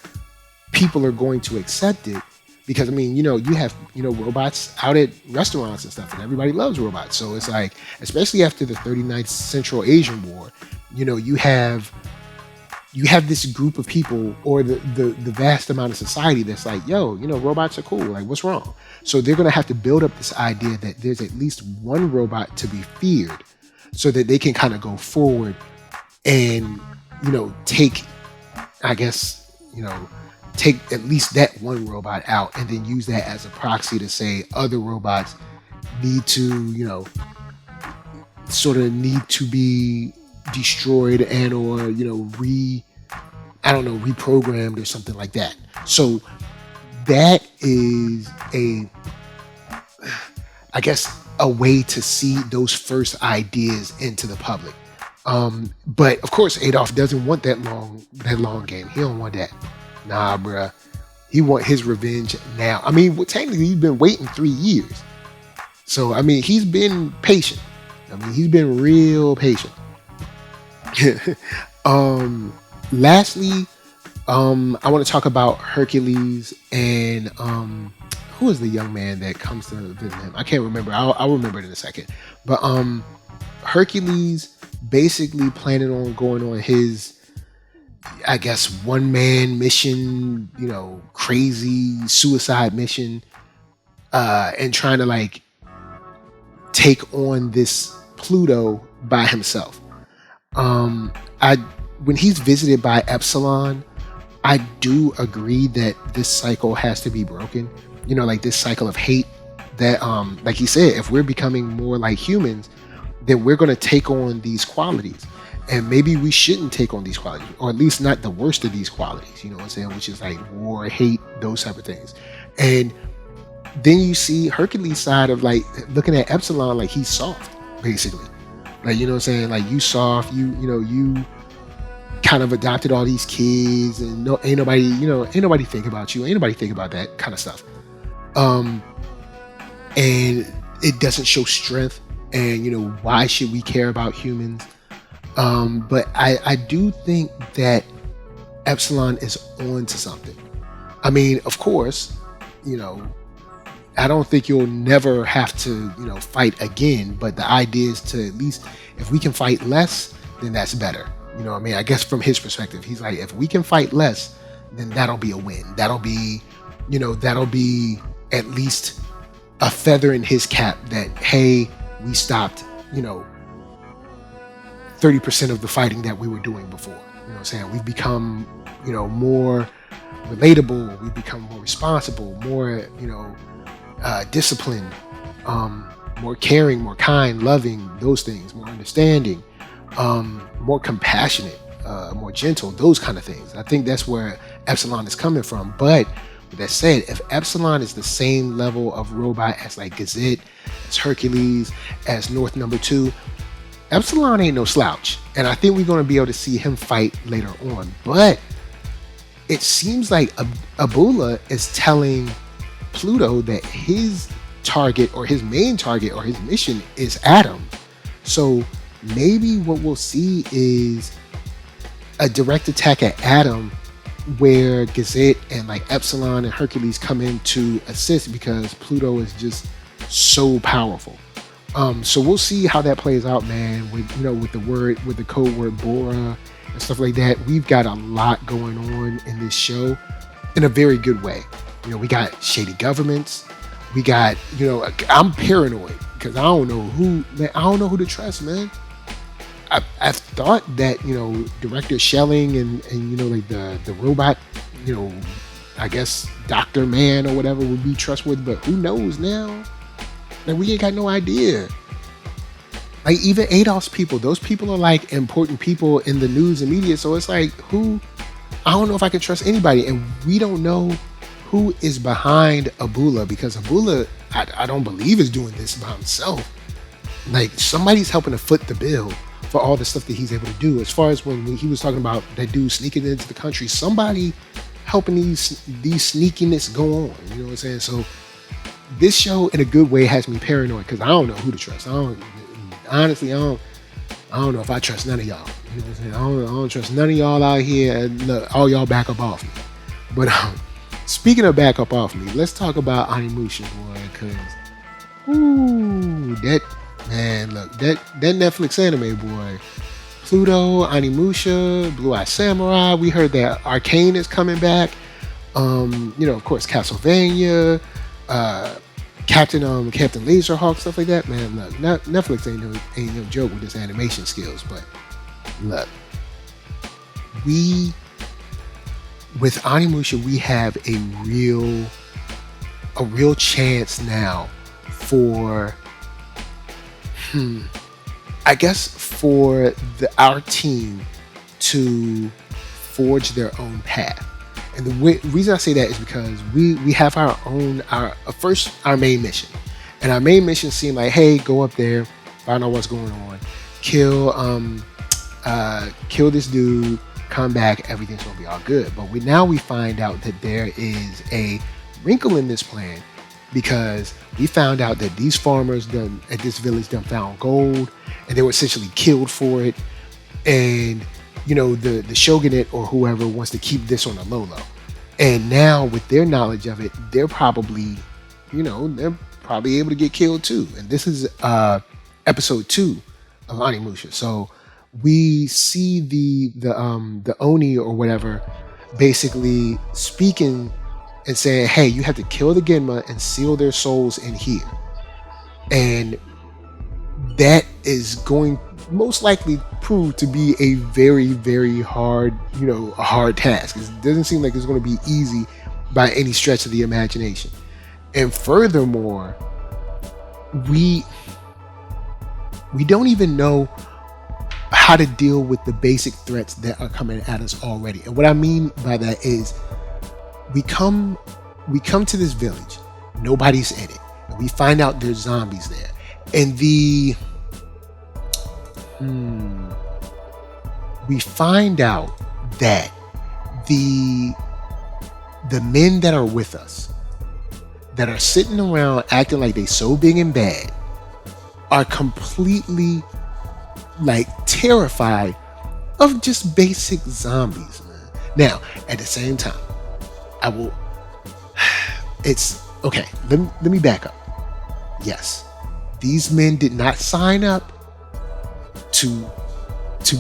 people are going to accept it, because you have robots out at restaurants and stuff, and everybody loves robots. So it's like, especially after the 39th Central Asian War, you have this group of people, or the vast amount of society that's like, yo, robots are cool, like what's wrong? So they're going to have to build up this idea that there's at least one robot to be feared, so that they can kind of go forward and take at least that one robot out, and then use that as a proxy to say other robots need to need to be destroyed and or reprogrammed or something like that. So that is a way to see those first ideas into the public. But of course Adolf doesn't want that long game. He don't want that. Nah, bruh. He want his revenge now. Technically he's been waiting 3 years. So he's been patient. He's been real patient. Lastly, I want to talk about Hercules and who is the young man that comes to visit him? I can't remember. I'll remember it in a second. But Hercules basically planning on going on his, one-man mission, crazy suicide mission, and trying to take on this Pluto by himself. When he's visited by Epsilon, I do agree that this cycle has to be broken. This cycle of hate that, like he said, if we're becoming more like humans, then we're going to take on these qualities. And maybe we shouldn't take on these qualities, or at least not the worst of these qualities, which is like war, hate, those type of things. And then you see Hercules' side of looking at Epsilon like he's soft, basically. You soft, kind of adopted all these kids, and ain't nobody think about you, ain't nobody think about that kind of stuff. And it doesn't show strength, and why should we care about humans? But I do think that Epsilon is on to something. I mean, of course, I don't think you'll never have to fight again, but the idea is to, at least if we can fight less, then that's better. I mean, I guess from his perspective, he's like, if we can fight less, then that'll be a win. That'll be at least a feather in his cap that, hey, we stopped 30% of the fighting that we were doing before. You know what I'm saying? We've become more relatable, we've become more responsible, more disciplined, more caring, more kind, loving, those things, more understanding, more compassionate, more gentle, those kind of things. I think that's where Epsilon is coming from. But with that said, if Epsilon is the same level of robot as like Gazette, as Hercules, as North Number 2, Epsilon ain't no slouch. And I think we're going to be able to see him fight later on. But it seems like Abula is telling Pluto that his target, or his main target, or his mission is Adam. So maybe what we'll see is a direct attack at Adam, where Gazette and like Epsilon and Hercules come in to assist, because Pluto is just so powerful. So we'll see how that plays out, man. With the code word Bora and stuff like that. We've got a lot going on in this show in a very good way. We got shady governments. We got, I'm paranoid because I don't know who to trust, man. I've thought that, Director Schelling and like the robot, I guess Dr. Man or whatever would be trustworthy, but who knows now? Like, we ain't got no idea. Like, even Adolf's people, those people are like important people in the news and media. So it's like, I don't know if I can trust anybody. And we don't know who is behind Abula, because Abula, I don't believe, is doing this by himself. Like, somebody's helping to foot the bill for all the stuff that he's able to do. As far as when he was talking about that dude sneaking into the country, somebody helping these sneakiness go on. You know what I'm saying? So this show, in a good way, has me paranoid because I don't know who to trust. Honestly, I don't know if I trust none of y'all. You know what I'm saying? I don't trust none of y'all out here. And look, all y'all back up off me. But speaking of back up off me, let's talk about Onimusha, boy. Because, that Netflix anime, boy. Pluto, Onimusha, Blue Eye Samurai. We heard that Arcane is coming back. Of course, Castlevania. Captain Laserhawk, stuff like that, man. Look, Netflix ain't no joke with his animation skills, but look, with Onimusha, we have a real chance now for, I guess, for our team to forge their own path. And the reason I say that is because we have our main mission. And our main mission seemed like, hey, go up there, find out what's going on, kill this dude, come back, everything's gonna be all good. But we find out that there is a wrinkle in this plan, because we found out that these farmers at this village found gold, and they were essentially killed for it. And the shogunate or whoever wants to keep this on the low. And now with their knowledge of it, they're probably able to get killed too. And this is episode 2 of Onimusha. So we see the Oni or whatever basically speaking and saying, hey, you have to kill the Genma and seal their souls in here. And that is going most likely prove to be a very, very hard, a hard task. It doesn't seem like it's going to be easy by any stretch of the imagination. And furthermore, we don't even know how to deal with the basic threats that are coming at us already. And what I mean by that is we come to this village, nobody's in it, and we find out there's zombies there. And we find out that the men that are with us, that are sitting around acting like they so big and bad, are completely like terrified of just basic zombies, man. Now, at the same time, I will. It's okay. Let me back up. Yes, these men did not sign up to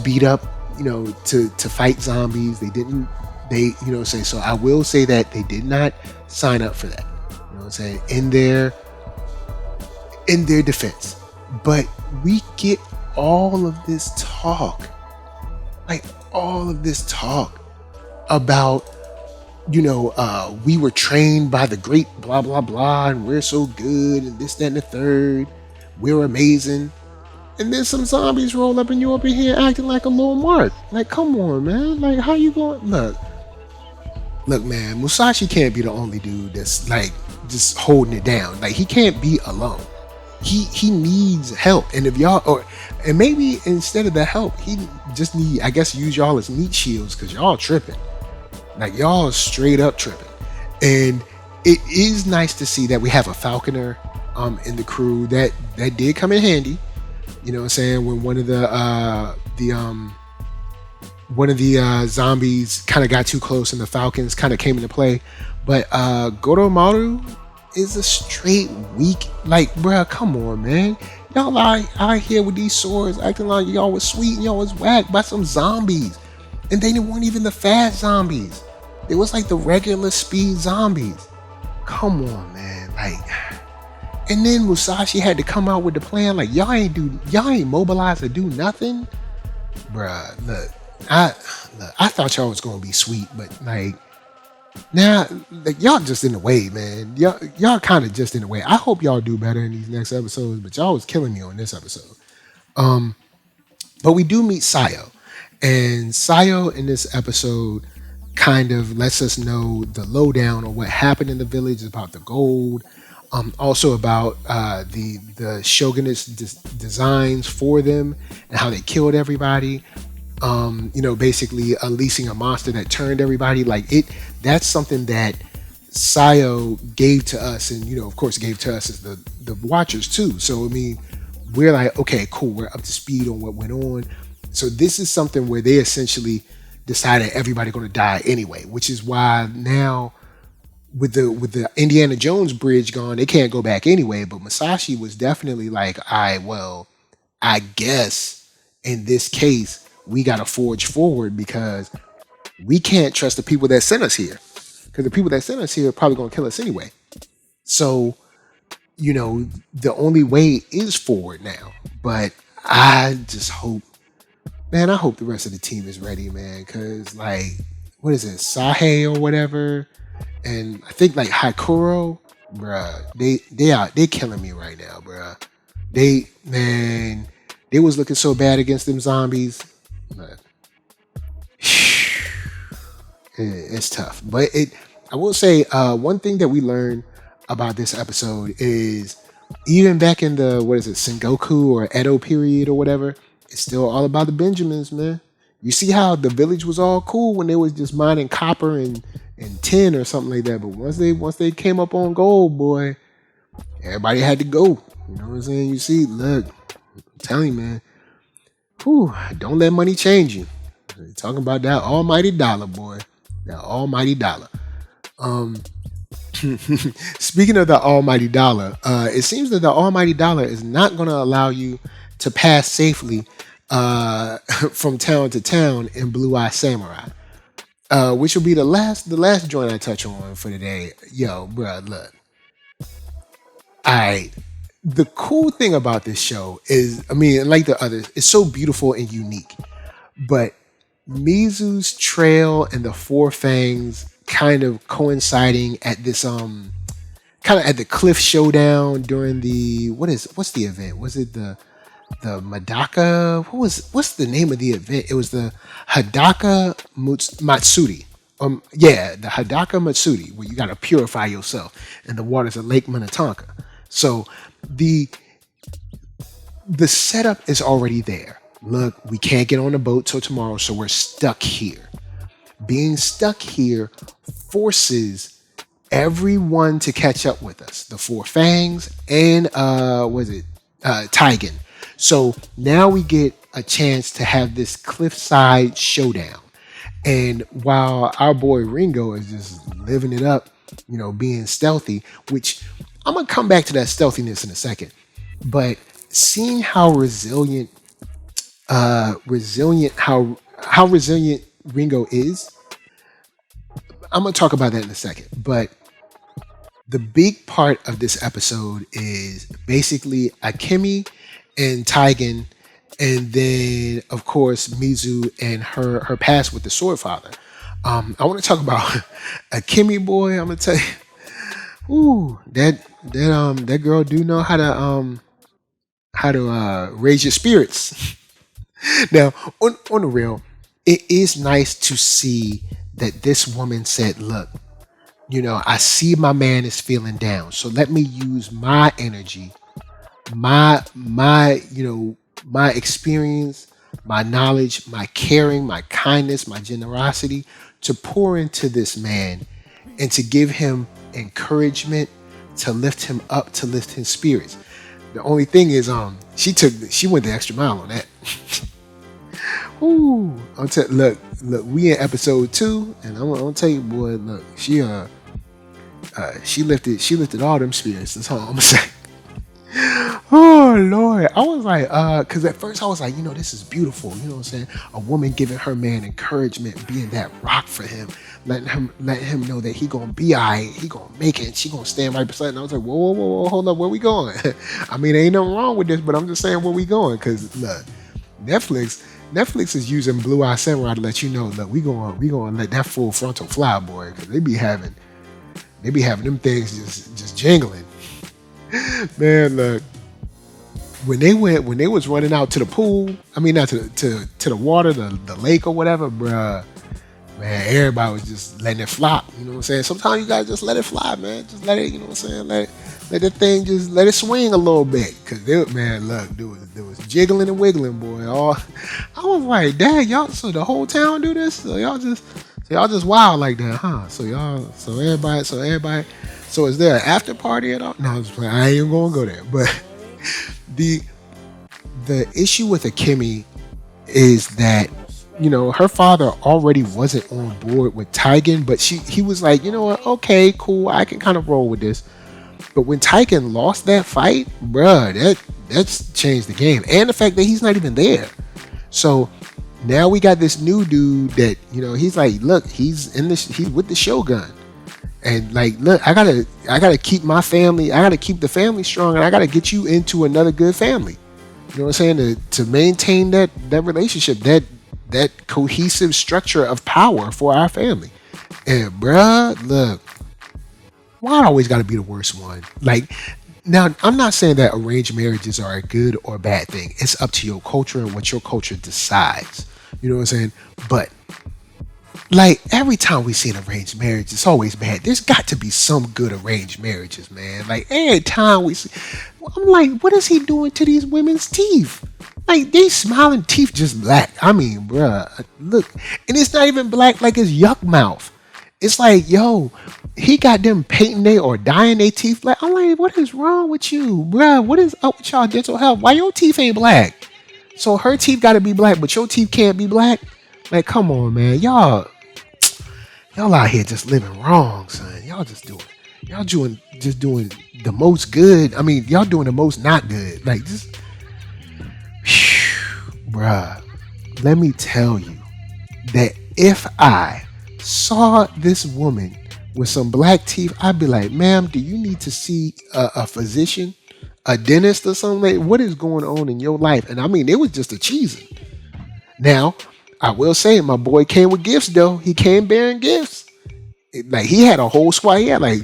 beat up, to fight zombies. They didn't. They, say so. I will say that they did not sign up for that. You know what I'm saying? In their defense, but we get all of this talk, about, we were trained by the great blah blah blah, and we're so good, and this, that, and the third. We're amazing. And then some zombies roll up and you up in here acting like a little mark. Like, come on, man. Like, how you going? Look, man, Musashi can't be the only dude that's like just holding it down. Like, he can't be alone. He needs help. And if y'all, and maybe instead of the help, he just need, I guess, use y'all as meat shields, because y'all tripping. Like, y'all straight up tripping. And it is nice to see that we have a falconer in the crew that did come in handy. You know what I'm saying? When one of the zombies kind of got too close and the falcons kind of came into play. But Goromaru is a straight weak. Like, bruh, come on, man. Y'all out here with these swords acting like y'all was sweet and y'all was whacked by some zombies. And they weren't even the fast zombies. It was like the regular speed zombies. Come on, man. Like, and then Musashi had to come out with the plan. Like, y'all ain't mobilized to do nothing. Bruh, look, I thought y'all was gonna be sweet, but like, now, like, y'all just in the way, man. Y'all kind of just in the way. I hope y'all do better in these next episodes, but y'all was killing me on this episode. But we do meet Sayo, and Sayo in this episode kind of lets us know the lowdown on what happened in the village, about the gold, also about the shogunate designs for them and how they killed everybody. Basically unleashing a monster that turned everybody. Like, that's something that Sayo gave to us, and of course gave to us as the watchers too. So I mean, we're like, okay, cool, we're up to speed on what went on. So this is something where they essentially decided everybody going to die anyway, which is why now with the Indiana Jones bridge gone, they can't go back anyway. But Musashi was definitely like, I guess in this case we got to forge forward, because we can't trust the people that sent us here, because the people that sent us here are probably going to kill us anyway. So, the only way is forward now. But I just hope, man, I hope the rest of the team is ready, man, because, like, what is it, Sahe or whatever, and I think like Haikuro, bruh, they killing me right now, bruh. They was looking so bad against them zombies. But it's tough. But I will say, one thing that we learned about this episode is, even back in the, Sengoku or Edo period or whatever, it's still all about the Benjamins, man. You see how the village was all cool when they was just mining copper and tin or something like that. But once they came up on gold, boy, everybody had to go. You know what I'm saying? You see, look, I'm telling you, man. Whew, don't let money change you. You're talking about that almighty dollar, boy. That almighty dollar. Speaking of the almighty dollar, it seems that the almighty dollar is not going to allow you to pass safely from town to town in Blue Eye Samurai, which will be the last joint I touch on for today. Yo, bruh, look. Alright. The cool thing about this show is, I mean, like the others, it's so beautiful and unique. But Mizu's trail and the Four Fangs kind of coinciding at this kind of at the cliff showdown during the what's the event? Was it the Madaka? What's the name of the event? It was the Hadaka Matsuri. The Hadaka Matsuri, where you gotta purify yourself in the waters of Lake Minnetonka. So the setup is already there. look, we can't get on the boat till tomorrow, so we're stuck here. Being stuck here forces everyone to catch up with us. The Four Fangs and Tigan. So now we get a chance to have this cliffside showdown. And while our boy Ringo is just living it up, being stealthy, which I'm gonna come back to that stealthiness in a second. But seeing how how resilient Ringo is, I'm gonna talk about that in a second. But the big part of this episode is basically Akemi and Tigan, and then of course Mizu and her past with the Sword Father. I want to talk about Akemi boy. I'm gonna tell you, that girl do know how to raise your spirits. Now, on the real, it is nice to see that this woman said, "Look, I see my man is feeling down, so let me use my energy, my experience, my knowledge, my caring, my kindness, my generosity to pour into this man and to give him encouragement, to lift him up, to lift his spirits." The only thing is, she went the extra mile on that. Ooh, look, we in episode 2, and I'm gonna tell you, boy, look, she lifted all them spirits. That's all I'm gonna say. Oh Lord, I was like, because at first I was like, this is beautiful. You know what I'm saying? A woman giving her man encouragement, being that rock for him, letting him know that he gonna be alright, he gonna make it, and she gonna stand right beside him. And I was like, whoa, hold up, where we going? I mean, ain't nothing wrong with this, but I'm just saying where we going, because look, Netflix is using Blue Eye Samurai to let you know, look, we gonna let that full frontal fly, boy, because they be having them things just jingling. Man, look, when they was running out to the pool, I mean not to the water, the lake or whatever, bruh, man, everybody was just letting it flop. You know what I'm saying? Sometimes you gotta just let it fly, man. Just let it, you know what I'm saying? Let that thing just let it swing a little bit. Cause man, look, there was jiggling and wiggling, boy. I was like, dang, y'all, so the whole town do this? So y'all just wild like that, huh? So everybody, so is there an after party at all? No, I ain't even gonna go there. But the issue with Akemi is that, her father already wasn't on board with Tigan, but he was like, you know what, okay, cool, I can kind of roll with this. But when Tigan lost that fight, bruh, that's changed the game. And the fact that he's not even there. So now we got this new dude that, he's like, look, he's with the Shogun. And like, look, I gotta keep my family, I gotta keep the family strong, and I gotta get you into another good family. You know what I'm saying? To maintain that relationship, that cohesive structure of power for our family. And bruh, look, why I always gotta be the worst one? Like, now I'm not saying that arranged marriages are a good or bad thing. It's up to your culture and what your culture decides. You know what I'm saying? But like, every time we see an arranged marriage, it's always bad. There's got to be some good arranged marriages, man. Like, every time we see, I'm like, what is he doing to these women's teeth? Like, these smiling teeth just black. I mean, bruh, look. And it's not even black like his yuck mouth. It's like, yo, he got them painting they or dyeing their teeth black. I'm like, what is wrong with you, bruh? What is up with y'all dental health? Why your teeth ain't black? So her teeth got to be black, but your teeth can't be black? Like, come on, man. Y'all out here just living wrong, son. Y'all doing the most good. I mean, y'all doing the most not good. Like, just, bruh, let me tell you that if I saw this woman with some black teeth, I'd be like, ma'am, do you need to see a physician, a dentist or something? Like, what is going on in your life? And I mean, it was just a cheesing. Now, I will say, my boy came with gifts, though. He came bearing gifts. Like, he had a whole squad. He had like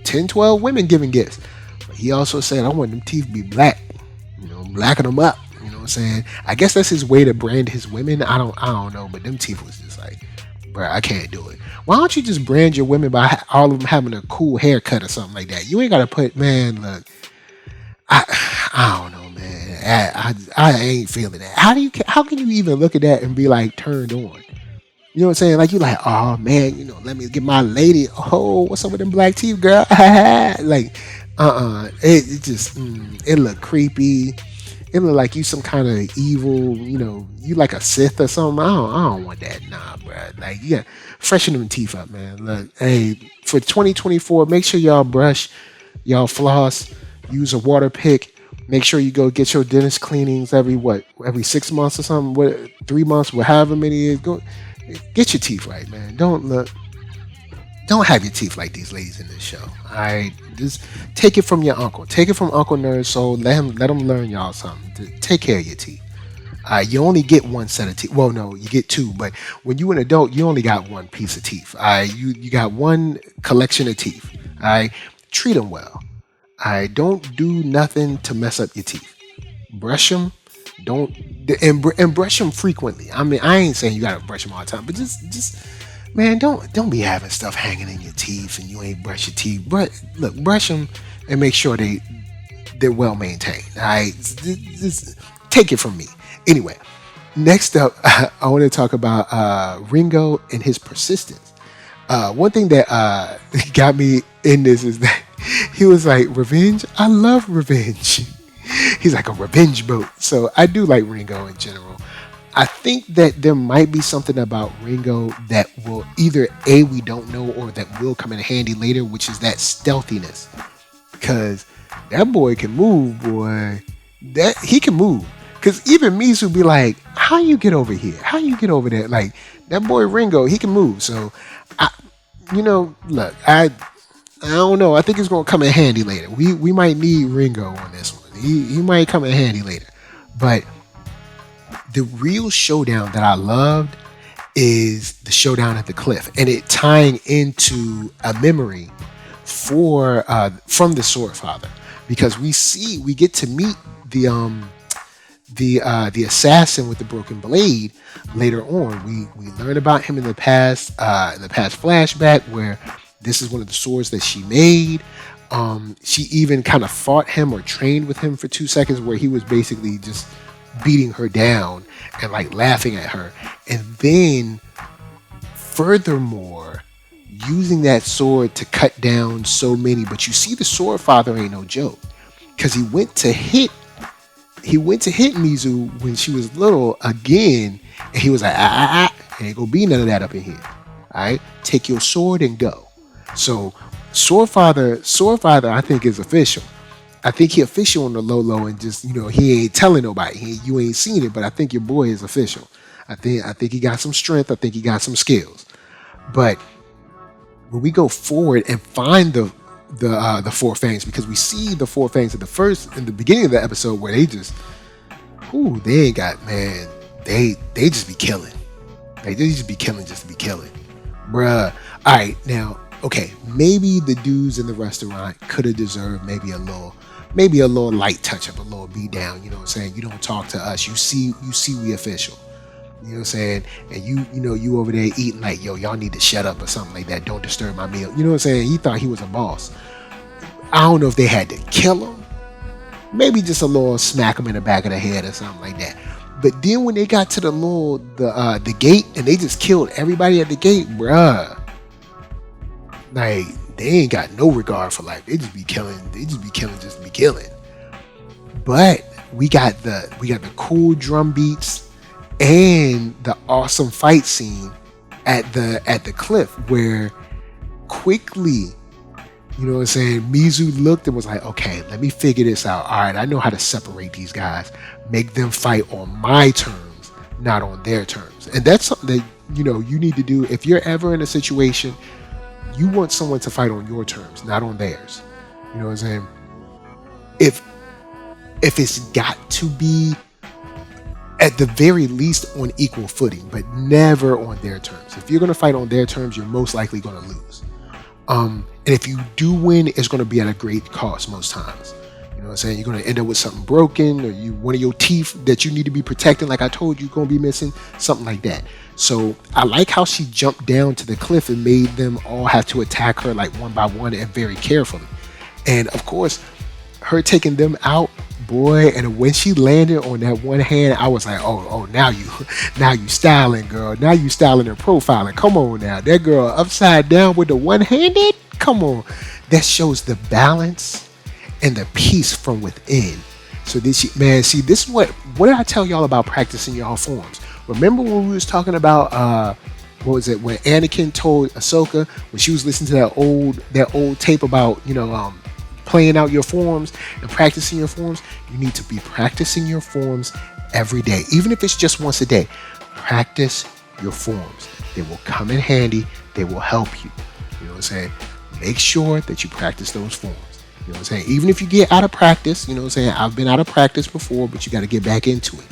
10, 12 women giving gifts. But he also said, I want them teeth to be black. Blacken them up. You know what I'm saying? I guess that's his way to brand his women. I don't know. But them teeth was just like, bro, I can't do it. Why don't you just brand your women by all of them having a cool haircut or something like that? You ain't got to put, man, look, I don't know, man. I ain't feeling that. How can you even look at that and be like turned on? You know what I'm saying? Like you like, oh man, let me get my lady. Oh, what's up with them black teeth, girl? Like, it just it look creepy. It look like you some kind of evil, you like a Sith or something. I don't want that, nah, bro. Like, yeah, freshen them teeth up, man. Look, hey, for 2024, make sure y'all brush, y'all floss, use a water pick. Make sure you go get your dentist cleanings every 6 months or something, 3 months, however many it is. Go get your teeth right, man. Don't have your teeth like these ladies in this show. All right, just take it from your uncle. Take it from Uncle NERDSoul. Let him learn y'all something. Take care of your teeth. You only get one set of teeth. Well, no, you get two. But when you an adult, you only got one piece of teeth. All right, you got one collection of teeth. All right, treat them well. All right, don't do nothing to mess up your teeth. Brush them. And brush them frequently. I mean, I ain't saying you gotta brush them all the time, but just man, don't be having stuff hanging in your teeth and you ain't brush your teeth. But look, brush them and make sure they're well maintained. All right, just take it from me. Anyway, next up, I want to talk about Ringo and his persistence. One thing that got me in this is that he was like, revenge? I love revenge. He's like a revenge boat. So I do like Ringo in general. I think that there might be something about Ringo that will either A, we don't know, or that will come in handy later, which is that stealthiness. Because that boy can move, boy. That he can move. Because even Mizu be like, how you get over here? How you get over there? Like, that boy Ringo, he can move. So, look, I don't know. I think it's going to come in handy later. We might need Ringo on this one. He might come in handy later. But the real showdown that I loved is the showdown at the cliff. And it tying into a memory from the Sword Father. Because we get to meet the assassin with the broken blade later on. We learn about him in the past flashback where this is one of the swords that she made. She even kind of fought him or trained with him for 2 seconds where he was basically just beating her down and like laughing at her. And then furthermore, using that sword to cut down so many. But you see the Sword Father ain't no joke, because he went to hit Mizu when she was little again, and he was like, ain't gonna be none of that up in here. All right, take your sword and go. So Sword Father, I think is official. I think he official on the low and just, he ain't telling nobody. You ain't seen it, but I think your boy is official. I think he got some strength. I think he got some skills. But when we go forward and find the four fangs, because we see the four fangs in the beginning of the episode where they just, they ain't got, man, they just be killing. They just be killing just to be killing. Bruh. All right, now, okay, maybe the dudes in the restaurant could have deserved maybe a little light touch up, a little beat down. You know what I'm saying? You don't talk to us. You see we official. You know what I'm saying? And you over there eating like, yo, y'all need to shut up or something like that. Don't disturb my meal. You know what I'm saying? He thought he was a boss. I don't know if they had to kill him. Maybe just a little smack him in the back of the head or something like that. But then when they got to the gate and they just killed everybody at the gate, bruh. Like, they ain't got no regard for life. They just be killing just to be killing. But we got the cool drum beats and the awesome fight scene at the cliff where quickly, you know what I'm saying, Mizu looked and was like, okay, let me figure this out. All right, I know how to separate these guys, make them fight on my terms, not on their terms. And that's something that, you need to do if you're ever in a situation. You want someone to fight on your terms, not on theirs. You know what I'm saying? If it's got to be at the very least on equal footing, but never on their terms. If you're going to fight on their terms, you're most likely going to lose. And if you do win, it's going to be at a great cost most times. You know what I'm saying? You're going to end up with something broken, or one of your teeth that you need to be protecting, like I told you, going to be missing, something like that. So I like how she jumped down to the cliff and made them all have to attack her like one by one and very carefully. And of course, her taking them out, boy, boy, and when she landed on that one hand, I was like, oh, now you styling, girl. Now you styling and profiling. Come on now. That girl upside down with the one-handed. Come on. That shows the balance and the peace from within. So this, man, see, this is what did I tell y'all about practicing y'all forms? Remember when we was talking about what was it, when Anakin told Ahsoka when she was listening to that old tape about, playing out your forms and practicing your forms? You need to be practicing your forms every day, even if it's just once a day. Practice your forms. They will come in handy. They will help you. You know what I'm saying? Make sure that you practice those forms. You know what I'm saying? Even if you get out of practice, you know what I'm saying? I've been out of practice before, but you got to get back into it.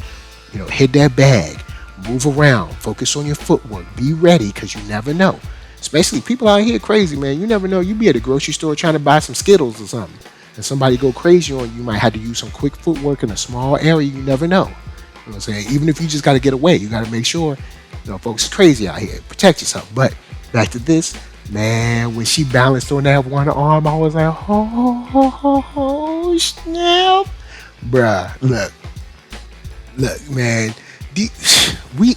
Hit that bag, move around, focus on your footwork, be ready, because you never know. Especially people out here crazy, man. You never know. You be at a grocery store trying to buy some Skittles or something, and somebody go crazy on you. You might have to use some quick footwork in a small area. You never know. You know what I'm saying? Even if you just got to get away, you got to make sure, folks is crazy out here. Protect yourself. But back to this, man, when she balanced on that one arm, I was like, oh snap. Bruh, look, man, we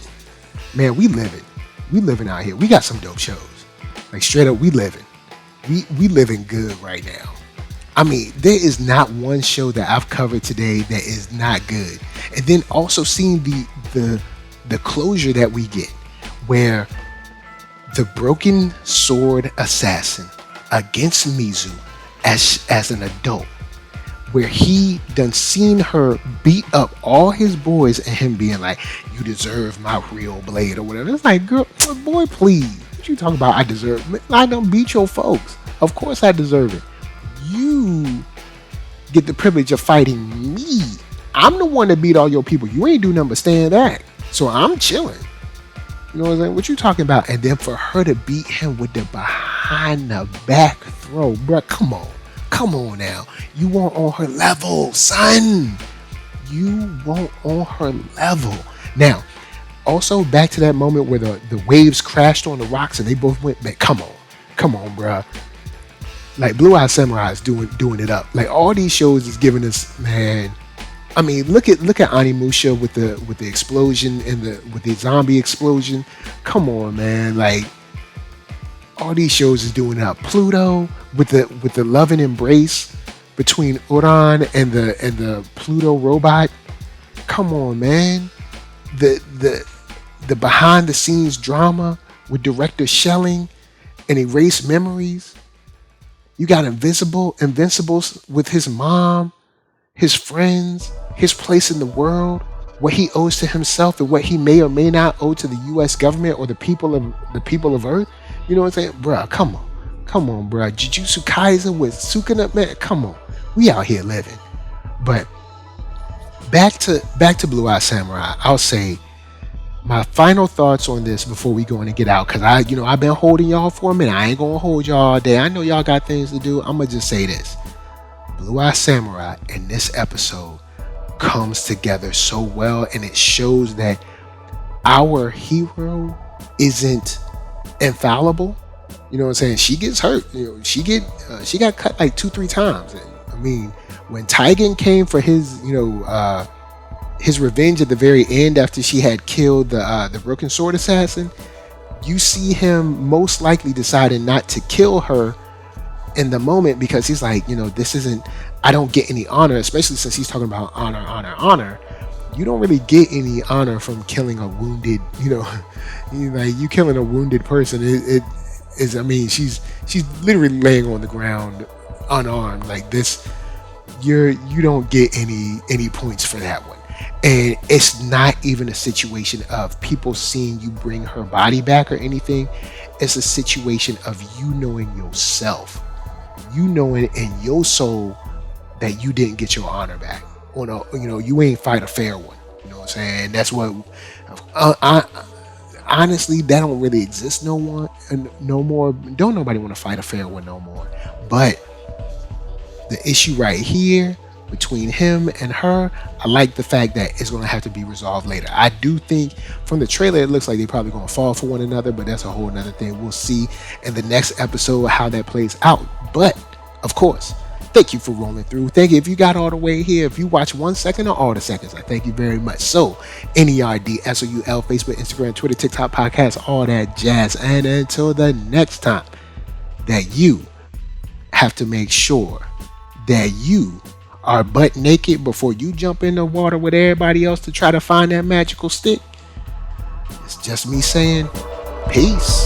living out here. We got some dope shows. Like, straight up, we living good right now. I mean, there is not one show that I've covered today that is not good. And then also seeing the closure that we get, where the broken sword assassin against Mizu as an adult, where he done seen her beat up all his boys and him being like, you deserve my real blade or whatever. It's like, girl, boy, please. What you talking about? I deserve it. I don't beat your folks. Of course I deserve it. You get the privilege of fighting me. I'm the one that beat all your people. You ain't do nothing but stand back. So I'm chilling. You know what I'm saying? What you talking about? And then for her to beat him with the behind the back throw, bruh, come on. Come on now. You weren't on her level, son. You weren't on her level. Now, also back to that moment where the waves crashed on the rocks and they both went back. Come on, bruh. Like, Blue Eye Samurai is doing it up. Like, all these shows is giving us, man. I mean, look at Onimusha with the explosion and with the zombie explosion. Come on, man. Like, all these shows is doing it up. Pluto with the love and embrace between Uran and the Pluto robot. Come on, man. The behind the scenes drama with shelling and erase memories. You got Invincibles with his mom, his friends, his place in the world, what he owes to himself and what he may or may not owe to the U.S. government or the people of Earth. You know what I'm saying? Bruh, come on, bruh. Jujutsu Kaisen with Sukuna, man, come on. We out here living. But back to Blue Eye Samurai, I'll say my final thoughts on this before we go in and get out, because I've been holding y'all for a minute. I ain't gonna hold y'all all day. I know y'all got things to do. I'm gonna just say this. Blue Eye Samurai in this episode comes together so well, and it shows that our hero isn't infallible. You know what I'm saying? She gets hurt. She got cut like 2-3 times. And, I mean, when Taigen came for his his revenge at the very end after she had killed the broken sword assassin, you see him most likely deciding not to kill her in the moment, because he's like, this isn't, I don't get any honor, especially since he's talking about honor. You don't really get any honor from killing a wounded, you killing a wounded person. It is, I mean, she's literally laying on the ground unarmed like this. You don't get any points for that one. And it's not even a situation of people seeing you bring her body back or anything. It's a situation of you knowing yourself. You knowing in your soul that you didn't get your honor back. Or no, you ain't fight a fair one. You know what I'm saying? That's what honestly, that don't really exist no more. Don't nobody want to fight a fair one no more. But the issue right here between him and her, I like the fact that it's going to have to be resolved later. I do think from the trailer it looks like they're probably going to fall for one another, but that's a whole nother thing. We'll see in the next episode how that plays out. But of course, Thank you for rolling through. Thank you if you got all the way here. If you watch 1 second or all the seconds, I thank you very much. So, NERDSoul, Facebook, Instagram, Twitter, TikTok, podcast, all that jazz. And until the next time, that you have to make sure that you are butt naked before you jump in the water with everybody else to try to find that magical stick. It's just me saying, peace.